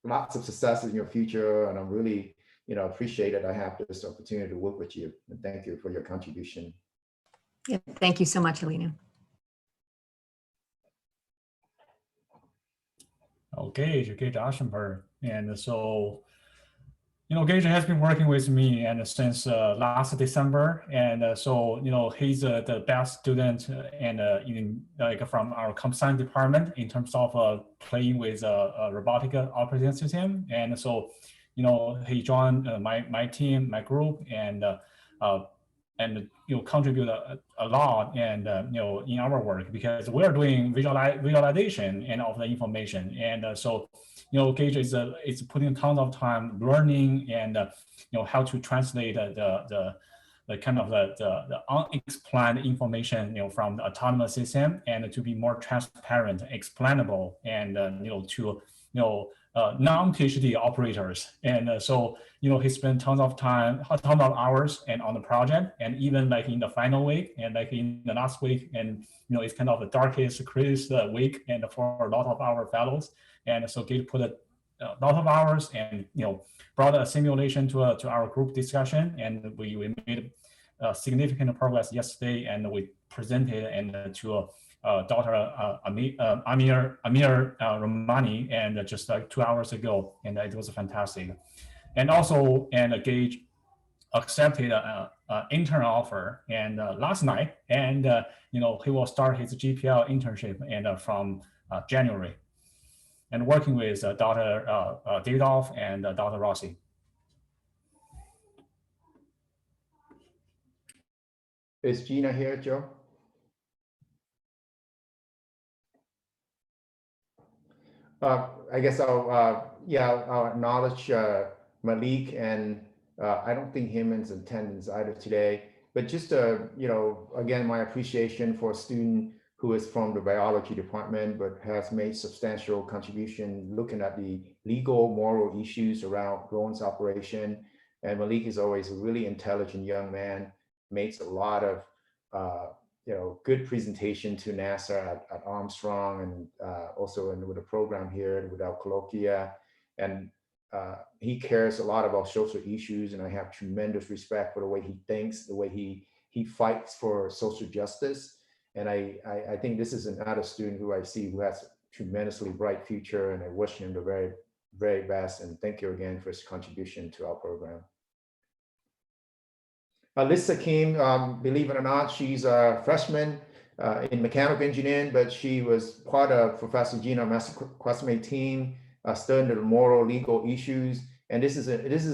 lots of successes in your future. And I'm really, appreciate that I have this opportunity to work with you. And thank you for your contribution. Yeah, thank you so much, Helena. Okay, Gage Aschenberg. And so, Gage has been working with me and since last December. And so, he's the best student and from our comp science department in terms of playing with a robotic operating system. And so, he joined my team, my group, and contribute a lot and in our work, because we're doing visualization and of the information. And so Gage is putting tons of time learning and how to translate the kind of the unexplained information from the autonomous system, and to be more transparent, explainable, and to non-PhD operators. And so he spent tons of hours and on the project, and even like in the final week and like in the last week, and it's kind of the darkest, craziest week, and for a lot of our fellows. And so Gage put a lot of hours and brought a simulation to our group discussion, and we made significant progress yesterday, and we presented and to Dr. Amir Romani, and just like 2 hours ago, and it was fantastic. And also, Gage accepted an intern offer and last night, and he will start his GPL internship and from January, and working with Dr. Davidoff and Dr. Rossi. Is Gina here, Joe? I guess I'll acknowledge Malik, and I don't think Heman's in attendance either today, but just again, my appreciation for a student who is from the biology department, but has made substantial contribution looking at the legal, moral issues around drones operation. And Malik is always a really intelligent young man, makes a lot of good presentation to NASA at Armstrong, and also with the program here with our colloquia. And he cares a lot about social issues, and I have tremendous respect for the way he thinks, the way he fights for social justice. And I think this is another student who I see who has a tremendously bright future, and I wish him the very, very best. And thank you again for his contribution to our program. Alyssa Kim, believe it or not, she's a freshman in mechanical engineering, but she was part of Professor Gina Massaquesame team, studying the moral legal issues. And this is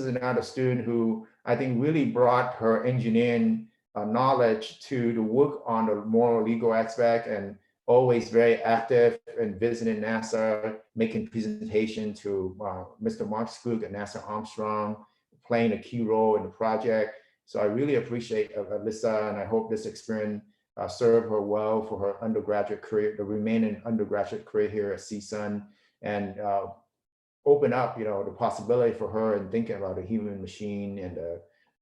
another student who I think really brought her engineering knowledge to the work on the moral legal aspect, and always very active in visiting NASA, making presentation to Mr. Mark Skoog at NASA Armstrong, playing a key role in the project. So I really appreciate Alyssa, and I hope this experience served her well for her undergraduate career, the remaining undergraduate career here at CSUN, and open up, the possibility for her in thinking about the human machine and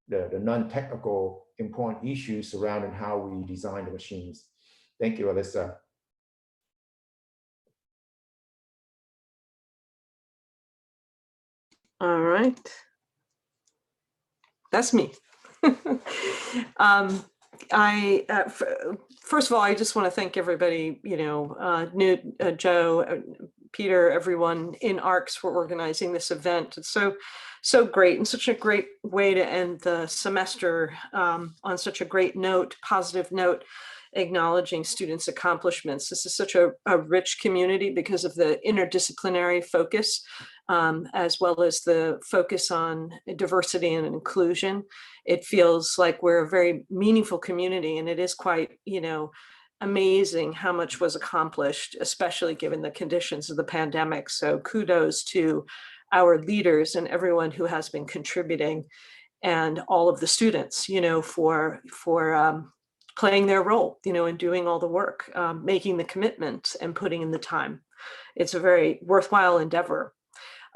the non-technical important issues surrounding how we design the machines. Thank you, Alyssa. All right. That's me. First of all, I just want to thank everybody, Newt, Joe, Peter, everyone in ARCS for organizing this event. It's so great, and such a great way to end the semester on such a great note, positive note. acknowledging students' accomplishments. This is such a rich community because of the interdisciplinary focus, as well as the focus on diversity and inclusion. It feels like we're a very meaningful community, and it is quite, amazing how much was accomplished, especially given the conditions of the pandemic. So kudos to our leaders and everyone who has been contributing, and all of the students, for playing their role, and doing all the work, making the commitment and putting in the time. It's a very worthwhile endeavor.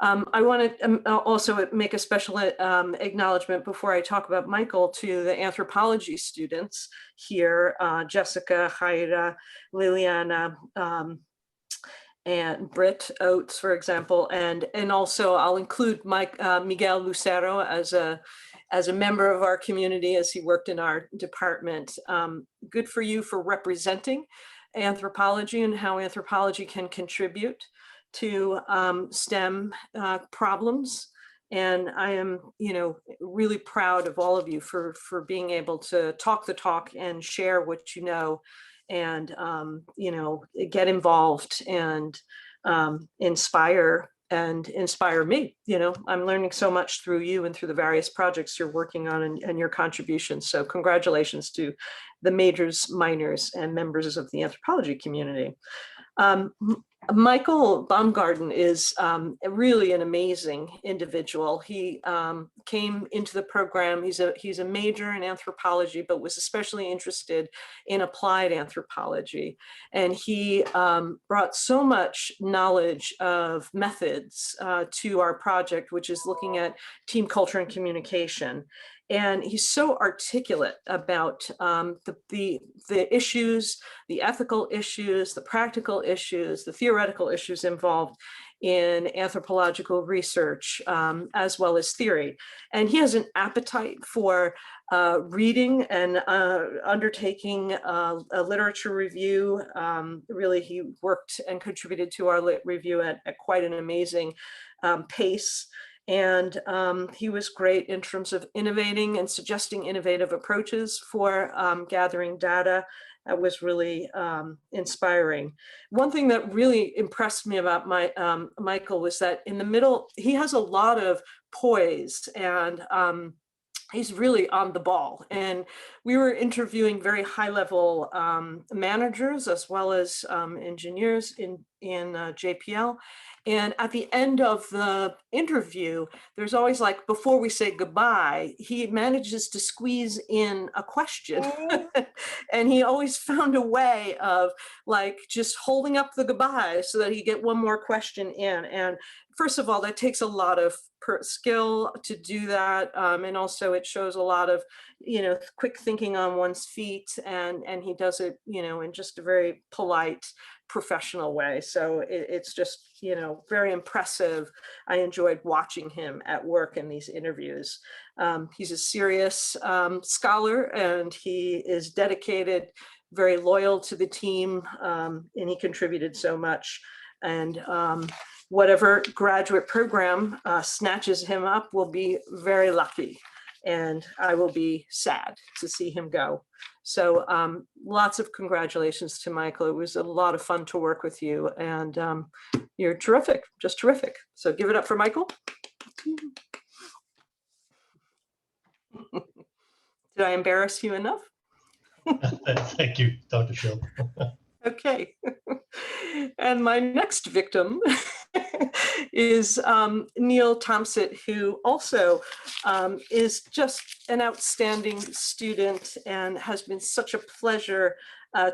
I want to also make a special acknowledgement before I talk about Michael to the anthropology students here, Jessica, Jaira, Liliana, and Britt Oates, for example, and also I'll include Miguel Lucero as a member of our community, as he worked in our department. Good for you for representing anthropology and how anthropology can contribute to STEM problems. And I am, really proud of all of you for being able to talk the talk and share what you know, and, get involved and inspire me. I'm learning so much through you and through the various projects you're working on, and your contributions. So congratulations to the majors, minors, and members of the anthropology community. Michael Baumgarten is really an amazing individual. He came into the program. He's a major in anthropology, but was especially interested in applied anthropology. And he brought so much knowledge of methods to our project, which is looking at team culture and communication. And he's so articulate about the issues, the ethical issues, the practical issues, the theoretical issues involved in anthropological research, as well as theory. And he has an appetite for reading and undertaking a literature review. Really, he worked and contributed to our lit review at quite an amazing pace. And he was great in terms of innovating and suggesting innovative approaches for gathering data. That was really inspiring. One thing that really impressed me about Michael was that in the middle, he has a lot of poise, and he's really on the ball. And we were interviewing very high-level managers as well as engineers in JPL. And at the end of the interview, there's always, like, before we say goodbye, he manages to squeeze in a question. And he always found a way of, like, just holding up the goodbye so that he get one more question in. And first of all, that takes a lot of skill to do that. And also it shows a lot of, quick thinking on one's feet. And he does it, in just a very polite, professional way. So it's just, very impressive. I enjoyed watching him at work in these interviews. He's a serious scholar, and he is dedicated, very loyal to the team, and he contributed so much. And whatever graduate program snatches him up will be very lucky, and I will be sad to see him go. So lots of congratulations to Michael. It was a lot of fun to work with you, and you're terrific, just terrific. So give it up for Michael. Did I embarrass you enough? Thank you, Dr. Schill. Okay. And my next victim is Neil Thompson, who also is just an outstanding student and has been such a pleasure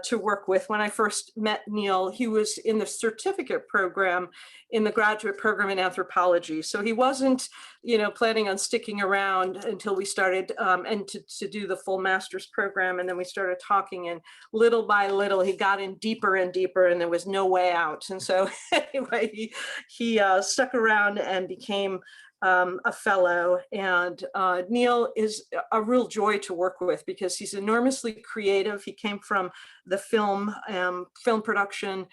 to work with. When I first met Neil, he was in the certificate program in the graduate program in anthropology. So he wasn't, planning on sticking around until we started and to do the full master's program. And then we started talking, and little by little, he got in deeper and deeper, and there was no way out. And so anyway, he stuck around and became a fellow. And Neil is a real joy to work with because he's enormously creative. He came from the film production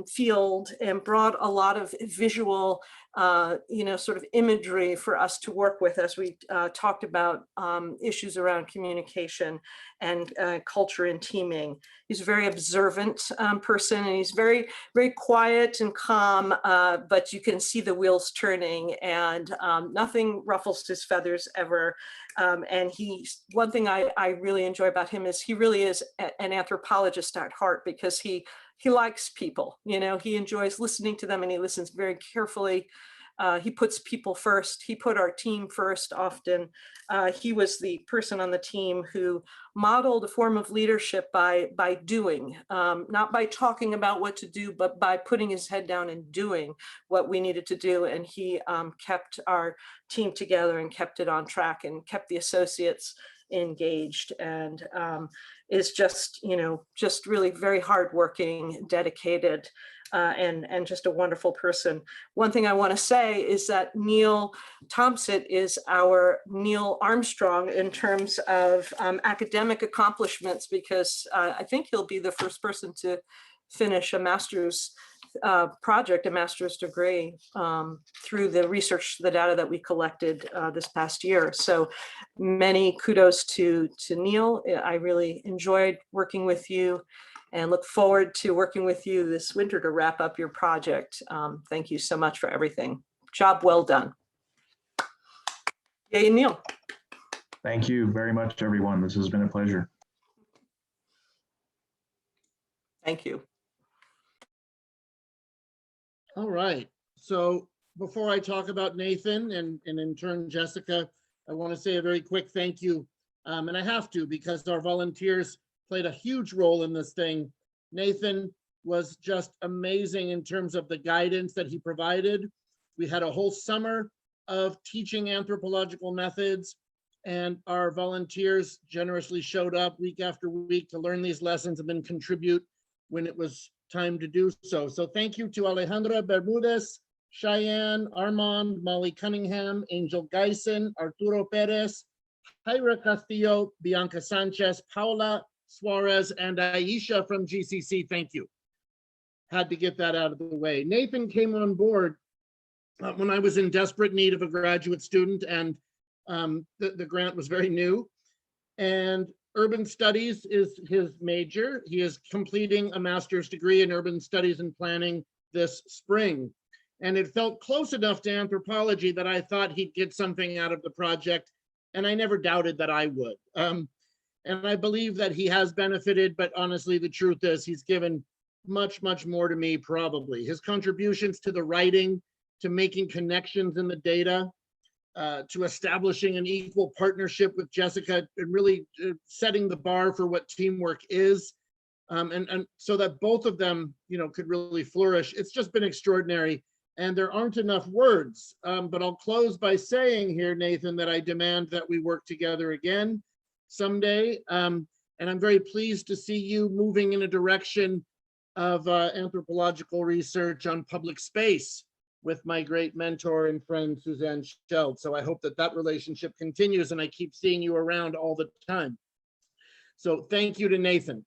field and brought a lot of visual, sort of imagery for us to work with as we talked about issues around communication and culture and teaming. He's a very observant person, and he's very, very quiet and calm, but you can see the wheels turning, and nothing ruffles his feathers ever. And one thing I really enjoy about him is he really is an anthropologist at heart, because he likes people, he enjoys listening to them, and he listens very carefully. He puts people first. He put our team first often. He was the person on the team who modeled a form of leadership by doing, not by talking about what to do, but by putting his head down and doing what we needed to do. And he kept our team together and kept it on track and kept the associates engaged, and is just really very hardworking, dedicated, and just a wonderful person. One thing I want to say is that Neil Thompson is our Neil Armstrong in terms of academic accomplishments, because I think he'll be the first person to finish a master's project, a master's degree, through the research, the data that we collected this past year. So many kudos to Neil. I really enjoyed working with you and look forward to working with you this winter to wrap up your project. Thank you so much for everything. Job well done. Yay, Neil. Thank you very much, everyone. This has been a pleasure. Thank you. All right. So before I talk about Nathan and in turn Jessica, I want to say a very quick thank you. And I have to, because our volunteers played a huge role in this thing. Nathan was just amazing in terms of the guidance that he provided. We had a whole summer of teaching anthropological methods, and our volunteers generously showed up week after week to learn these lessons and then contribute when it was time to do so. So thank you to Alejandra Bermudez, Cheyenne, Armand, Molly Cunningham, Angel Geisen, Arturo Perez, Jaira Castillo, Bianca Sanchez, Paula Suarez, and Aisha from GCC. Thank you. Had to get that out of the way. Nathan came on board when I was in desperate need of a graduate student, and the grant was very new. And urban studies is his major. He is completing a master's degree in urban studies and planning this spring. And it felt close enough to anthropology that I thought he'd get something out of the project, and I never doubted that I would. And I believe that he has benefited, but honestly, the truth is he's given much, much more to me, probably. His contributions to the writing, to making connections in the data, to establishing an equal partnership with Jessica, and really setting the bar for what teamwork is, and so that both of them, could really flourish. It's just been extraordinary, and there aren't enough words. But I'll close by saying here, Nathan, that I demand that we work together again someday. And I'm very pleased to see you moving in a direction of anthropological research on public space with my great mentor and friend, Suzanne Scheld. So I hope that that relationship continues, and I keep seeing you around all the time. So thank you to Nathan.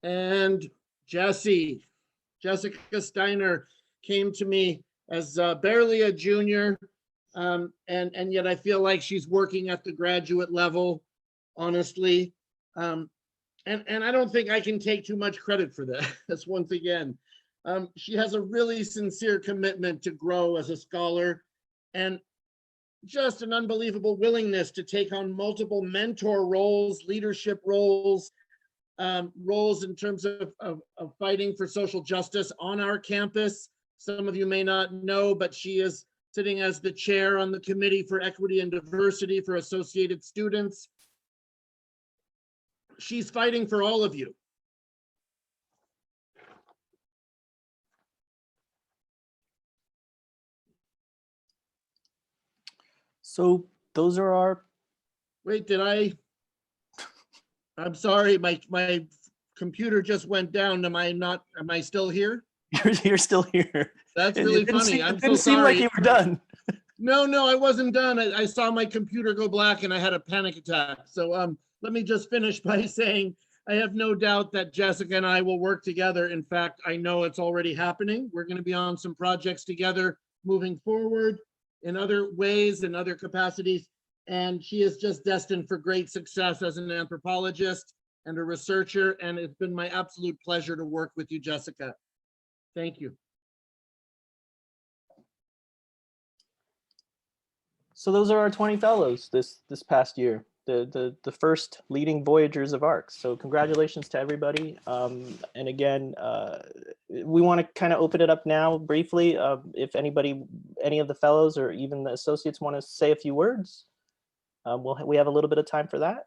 And Jessica Steiner came to me as barely a junior, and yet I feel like she's working at the graduate level, honestly. And I don't think I can take too much credit for that. That's once again. She has a really sincere commitment to grow as a scholar, and just an unbelievable willingness to take on multiple mentor roles, leadership roles, roles in terms of fighting for social justice on our campus. Some of you may not know, but she is sitting as the chair on the Committee for Equity and Diversity for Associated Students. She's fighting for all of you. So those are our. Wait, I'm sorry, my computer just went down. Am I still here? You're still here. That's really funny. I'm so sorry. It didn't seem like you were done. No, I wasn't done. I saw my computer go black and I had a panic attack. So let me just finish by saying, I have no doubt that Jessica and I will work together. In fact, I know it's already happening. We're going to be on some projects together moving forward in other ways and other capacities. And she is just destined for great success as an anthropologist and a researcher. And it's been my absolute pleasure to work with you, Jessica. Thank you. So those are our 20 fellows this past year, the first leading voyagers of ARCS. So congratulations to everybody. And again, we want to kind of open it up now briefly. If anybody, any of the fellows or even the associates want to say a few words, we have a little bit of time for that.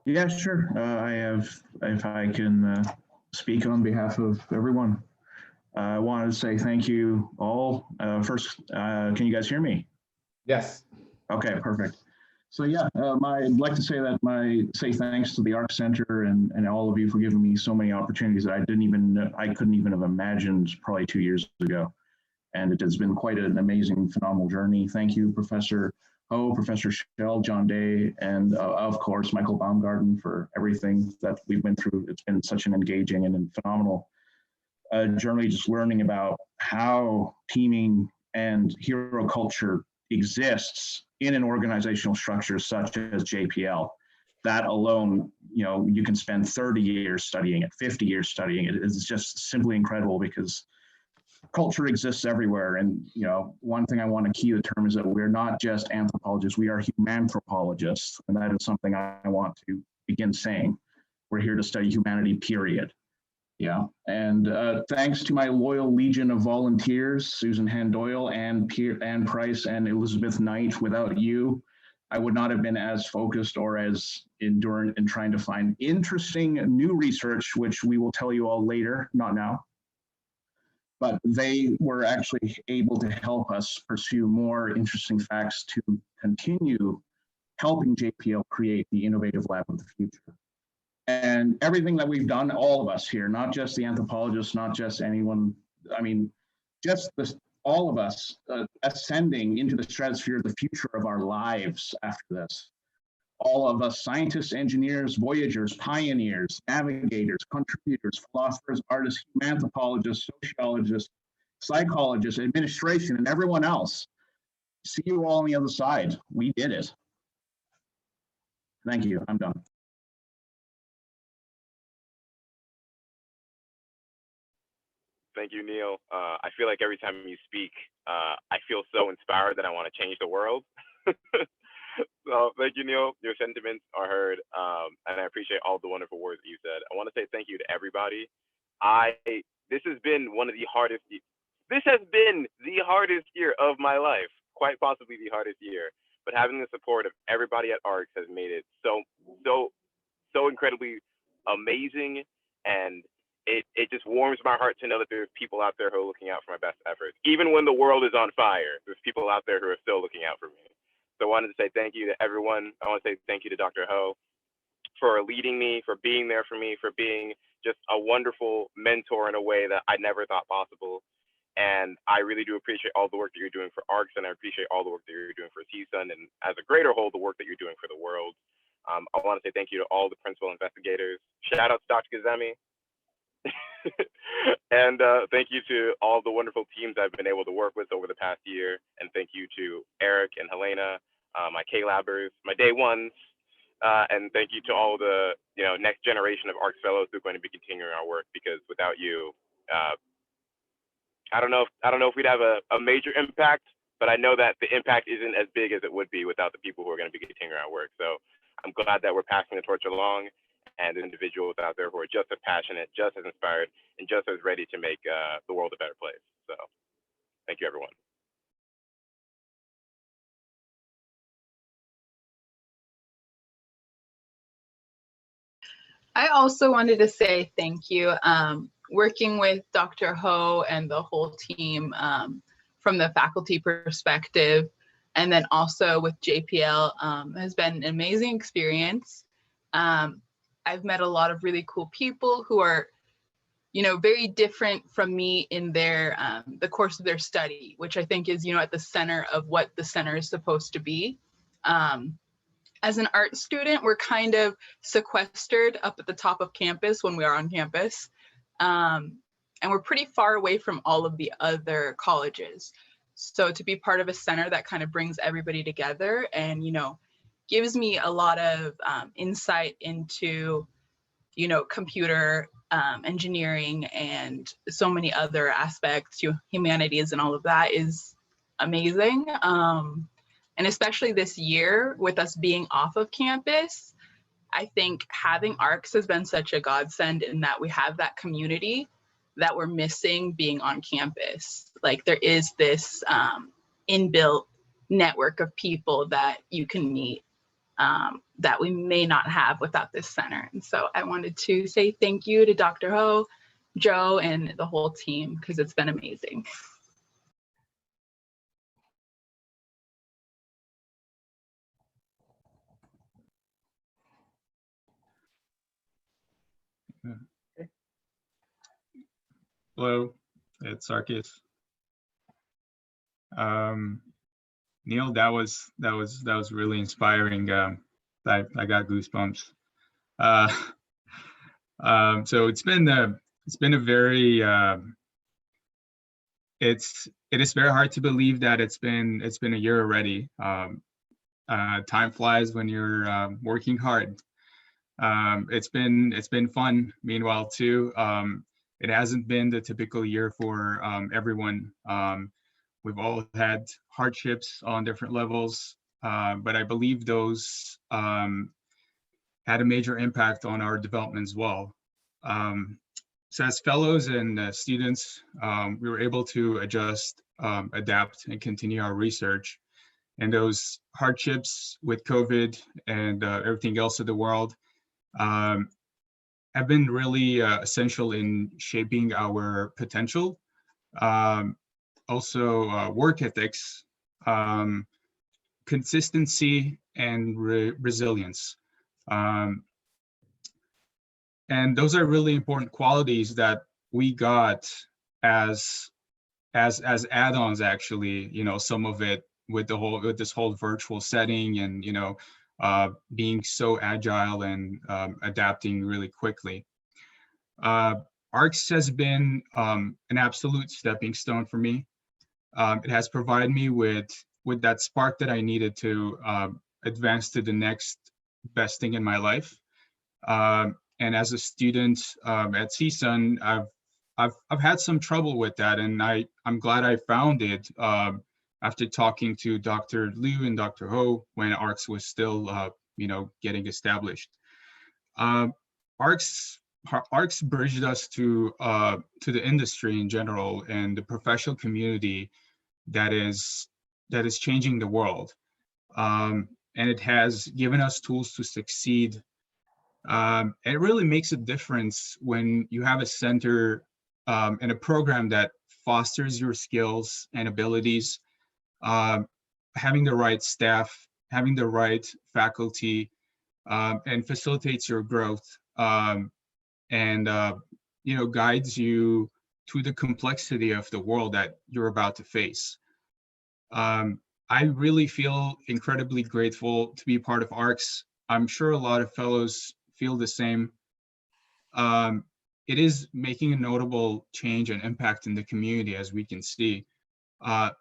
Yeah, sure. If I can speak on behalf of everyone. I wanted to say thank you all. First, can you guys hear me? Yes. Okay, perfect. So yeah, I'd like to say thanks to the ARC Center and all of you for giving me so many opportunities that I couldn't even have imagined probably 2 years ago. And it has been quite an amazing, phenomenal journey. Thank you, Professor Ho, Professor Shell, John Day, and of course, Michael Baumgarten for everything that we've been through. It's been such an engaging and phenomenal journey, just learning about how teaming and hero culture exists in an organizational structure such as JPL. That alone, you can spend 30 years studying it, 50 years studying it. It's just simply incredible because culture exists everywhere. And one thing I want to key the term is that we're not just anthropologists, we are humanthropologists. And that is something I want to begin saying. We're here to study humanity, period. Yeah, and thanks to my loyal legion of volunteers, Susan Handoyle, Ann Price, and Elizabeth Knight. Without you, I would not have been as focused or as endurant in trying to find interesting new research, which we will tell you all later, not now. But they were actually able to help us pursue more interesting facts to continue helping JPL create the innovative lab of the future. And everything that we've done, all of us here, not just the anthropologists, not just anyone, all of us ascending into the stratosphere of the future of our lives after this. All of us scientists, engineers, voyagers, pioneers, navigators, contributors, philosophers, artists, anthropologists, sociologists, psychologists, administration, and everyone else. See you all on the other side. We did it. Thank you. I'm done. Thank you, Neil. I feel like every time you speak, I feel so inspired that I want to change the world. So thank you, Neil. Your sentiments are heard, and I appreciate all the wonderful words that you said. I want to say thank you to everybody. This has been the hardest year of my life, quite possibly the hardest year. But having the support of everybody at ARCS has made it so incredibly amazing, and it just warms my heart to know that there's people out there who are looking out for my best efforts. Even when the world is on fire, there's people out there who are still looking out for me. So I wanted to say thank you to everyone. I want to say thank you to Dr. Ho for leading me, for being there for me, for being just a wonderful mentor in a way that I never thought possible. And I really do appreciate all the work that you're doing for ARCS, and I appreciate all the work that you're doing for CSUN, and as a greater whole, the work that you're doing for the world. I want to say thank you to all the principal investigators. Shout out to Dr. Gazemi. And thank you to all the wonderful teams I've been able to work with over the past year. And thank you to Eric and Helena, my K-Labbers, my day ones. And thank you to all the next generation of ARCS fellows who are going to be continuing our work, because without you, I don't know if we'd have a major impact, but I know that the impact isn't as big as it would be without the people who are going to be continuing our work. So I'm glad that we're passing the torch along, and individuals out there who are just as passionate, just as inspired, and just as ready to make the world a better place. So thank you, everyone. I also wanted to say thank you. Working with Dr. Ho and the whole team from the faculty perspective, and then also with JPL has been an amazing experience. I've met a lot of really cool people who are, very different from me in their the course of their study, which I think is, at the center of what the center is supposed to be. As an art student, we're kind of sequestered up at the top of campus when we are on campus. And we're pretty far away from all of the other colleges. So to be part of a center that kind of brings everybody together and, gives me a lot of insight into, computer engineering and so many other aspects, humanities and all of that is amazing. And especially this year with us being off of campus, I think having ARCS has been such a godsend in that we have that community that we're missing being on campus. Like there is this inbuilt network of people that you can meet that we may not have without this center. And so I wanted to say thank you to Dr. Ho, Joe, and the whole team because it's been amazing. Hello, it's ARCS. Neil, that was really inspiring. I got goosebumps. So it is very hard to believe that it's been a year already. Time flies when you're working hard. It's been fun. Meanwhile, too, it hasn't been the typical year for everyone. We've all had hardships on different levels, but I believe those had a major impact on our development as well. So as fellows and students, we were able to adjust, adapt, and continue our research. And those hardships with COVID and everything else of the world have been really essential in shaping our potential. Also work ethics, consistency, and resilience. And those are really important qualities that we got as add-ons, actually, some of it with this whole virtual setting and, being so agile and adapting really quickly. ARCS has been an absolute stepping stone for me. It has provided me with that spark that I needed to advance to the next best thing in my life. And as a student at CSUN, I've had some trouble with that, and I'm glad I found it after talking to Dr. Liu and Dr. Ho when ARCS was still getting established. ARCS bridged us to the industry in general and the professional community that is changing the world, and it has given us tools to succeed. It really makes a difference when you have a center and a program that fosters your skills and abilities, having the right staff, having the right faculty, and facilitates your growth, and guides you to the complexity of the world that you're about to face. I really feel incredibly grateful to be part of ARCS. I'm sure a lot of fellows feel the same. It is making a notable change and impact in the community, as we can see,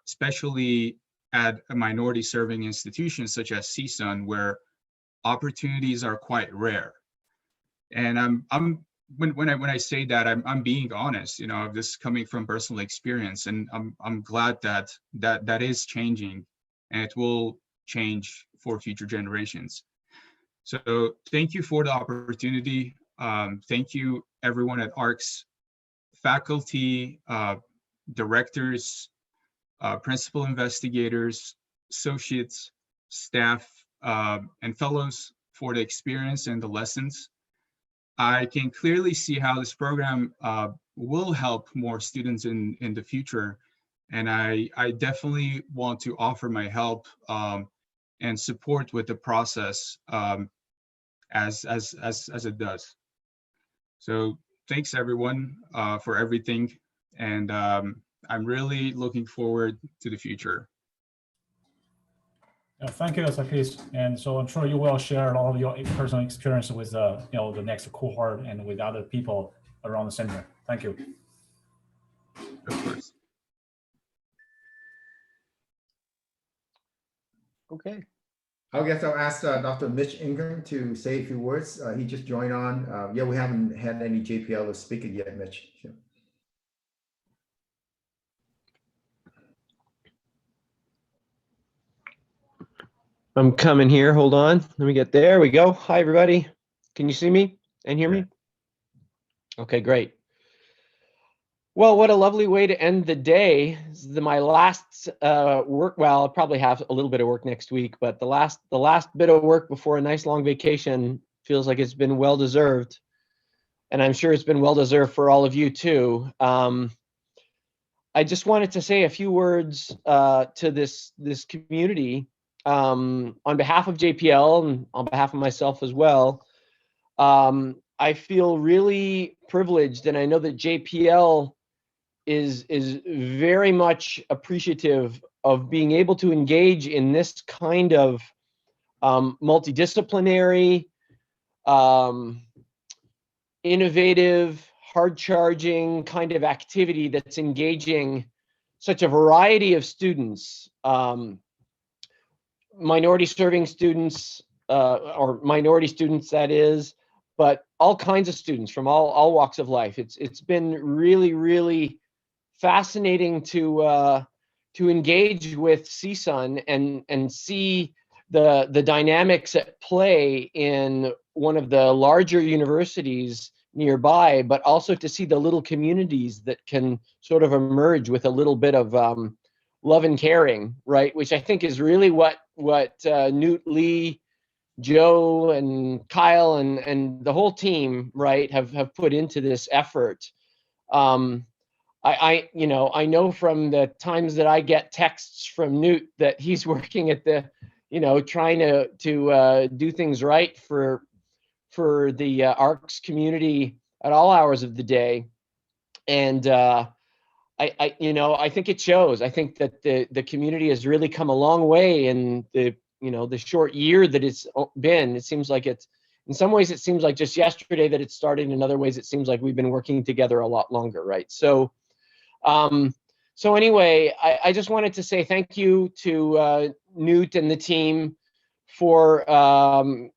especially at a minority serving institution such as CSUN, where opportunities are quite rare. And when I say that, I'm being honest. This is coming from personal experience, and I'm glad that is changing, and it will change for future generations. So thank you for the opportunity. Thank you, everyone at ARCS, faculty, directors, principal investigators, associates, staff, and fellows for the experience and the lessons. I can clearly see how this program will help more students in the future. And I definitely want to offer my help and support with the process as it does. So thanks everyone for everything. And I'm really looking forward to the future. Thank you, Sakis. And so I'm sure you will share all of your personal experience with the next cohort and with other people around the center. Thank you. Of course. Okay. I guess I'll ask Dr. Mitch Ingram to say a few words. He just joined on. Yeah, we haven't had any JPL speaker yet, Mitch. So. I'm coming here. Hold on. Let me get there. We go. Hi, everybody. Can you see me and hear me? Okay, great. Well, what a lovely way to end the day. This is my last work. Well, I'll probably have a little bit of work next week, but the last bit of work before a nice long vacation feels like it's been well deserved, and I'm sure it's been well deserved for all of you too. I just wanted to say a few words to this community on behalf of JPL and on behalf of myself as well. I feel really privileged, and I know that JPL is very much appreciative of being able to engage in this kind of multidisciplinary, innovative, hard-charging kind of activity that's engaging such a variety of students, minority serving students, or minority students, that is, but all kinds of students from all walks of life. It's been really, really fascinating to engage with CSUN and see the dynamics at play in one of the larger universities nearby, but also to see the little communities that can sort of emerge with a little bit of love and caring, right? Which I think is really what Newt, Lee, Joe, and Kyle and the whole team, right, have put into this effort. I know from the times that I get texts from Newt that he's working at the, trying to do things right for the ARCS community at all hours of the day, and I think it shows. I think that the community has really come a long way in the short year that it's been. It seems like it's, in some ways, it seems like just yesterday that it started. In other ways, it seems like we've been working together a lot longer, right? So anyway, I just wanted to say thank you to Newt and the team for helping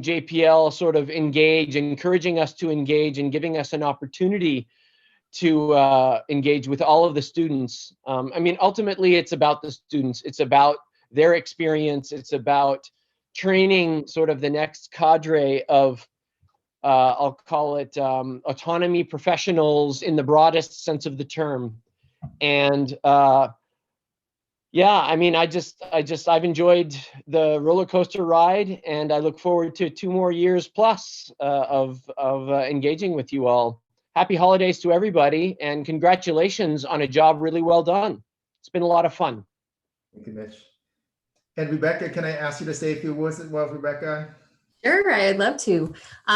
JPL sort of engage, encouraging us to engage, and giving us an opportunity to engage with all of the students. I mean, ultimately, it's about the students. It's about their experience. It's about training sort of the next cadre of, I'll call it autonomy professionals in the broadest sense of the term. And yeah, I mean, I've enjoyed the roller coaster ride, and I look forward to 2 more years plus of engaging with you all. Happy holidays to everybody, and congratulations on a job really well done. It's been a lot of fun. Thank you, Mitch. And Rebecca, can I ask you to say a few words as well, Rebecca? Sure, I'd love to.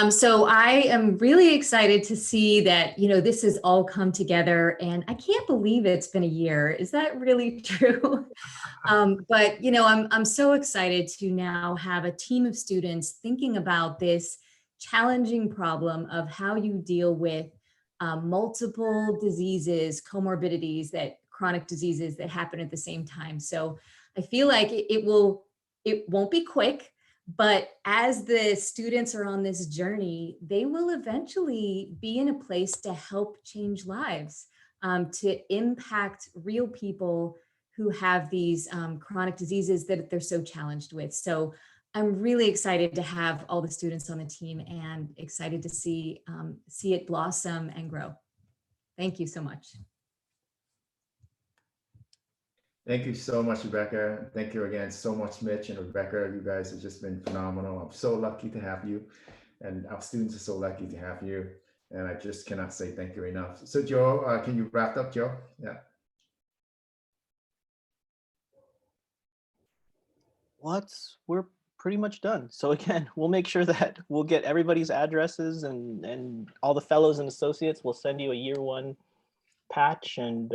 So I am really excited to see that, this has all come together, and I can't believe it's been a year. Is that really true? But, I'm so excited to now have a team of students thinking about this challenging problem of how you deal with multiple diseases, comorbidities, chronic diseases that happen at the same time. So I feel like it won't be quick. But as the students are on this journey, they will eventually be in a place to help change lives, to impact real people who have these chronic diseases that they're so challenged with. So I'm really excited to have all the students on the team and excited to see it blossom and grow. Thank you so much. Thank you so much, Rebecca. Thank you again so much, Mitch and Rebecca. You guys have just been phenomenal. I'm so lucky to have you, and our students are so lucky to have you. And I just cannot say thank you enough. So Joe, can you wrap up, Joe? Yeah. We're pretty much done. So again, we'll make sure that we'll get everybody's addresses and all the fellows and associates. We'll send you a year 1 patch, and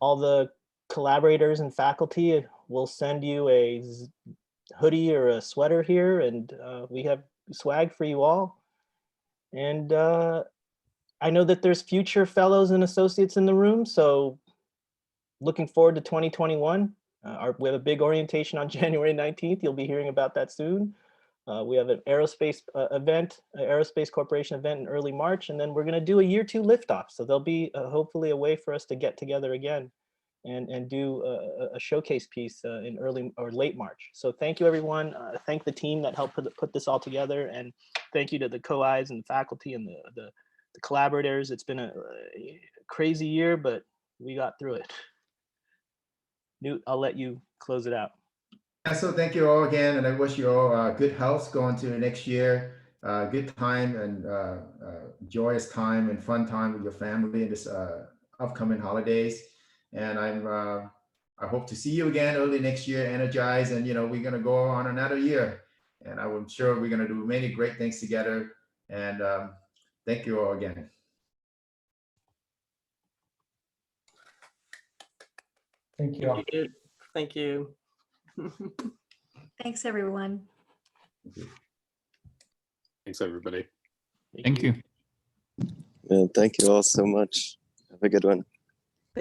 all the collaborators and faculty, we'll send you a hoodie or a sweater here, and we have swag for you all. And I know that there's future fellows and associates in the room, so looking forward to 2021. We have a big orientation on January 19th. You'll be hearing about that soon. We have an aerospace event, an aerospace corporation event in early March, and then we're going to do a year 2 liftoff. So there'll be hopefully a way for us to get together again and do a showcase piece in early or late March. So thank you, everyone. Thank the team that helped put this all together, and thank you to the co-Is and the faculty and the collaborators. It's been a crazy year, but we got through it. Newt, I'll let you close it out. Yeah, so thank you all again, and I wish you all good health going to next year. Good time and joyous time and fun time with your family in this upcoming holidays. And I hope to see you again early next year, energized, and we're gonna go on another year. And I'm sure we're gonna do many great things together. And thank you all again. Thank you. Thank you. Thanks, everyone. Thanks, everybody. Thank you. Yeah, thank you all so much. Have a good one.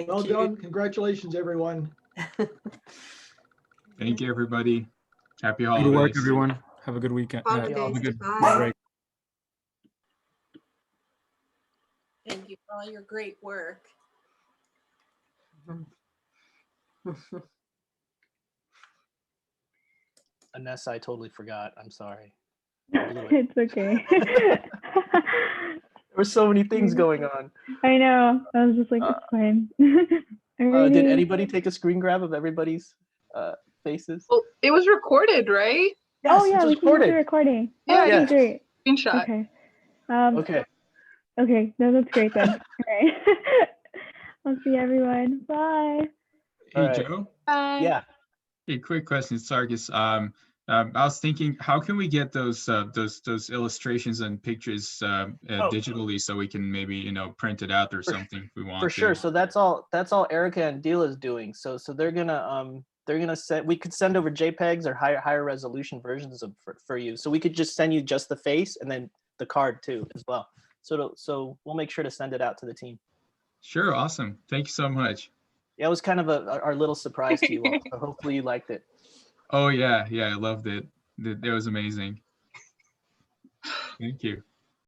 Well done. Congratulations, everyone. Thank you, everybody. Happy Good holidays. work, everyone. Have a good weekend. Have a Holidays. good Bye. break. Thank you for all your great work. Anessa, I totally forgot. I'm sorry. It's okay. There were so many things going on. I know. I was just like, it's fine. Did Alrighty. anybody take a screen grab of everybody's faces? Well, it was recorded, right? Oh yeah, we can use the recording. Yeah, Okay, yeah. great. Screenshot. Okay. Okay. Okay, no, that's great then. All right. I'll see everyone. Bye. Hey, right. Joe. Bye. Yeah. Hey, quick question, Sarkis. I was thinking, how can we get those illustrations and pictures digitally so we can maybe print it out or something if we want For to? sure. So that's all Erica and Dila's doing. So they're gonna send, we could send over JPEGs or higher resolution versions of for you. So we could just send you just the face and then the card too as well. So we'll make sure to send it out to the team. Sure, awesome. Thank you so much. Yeah, it was kind of our little surprise to you all. So hopefully you liked it. Oh yeah, I loved it. It was amazing. Thank you.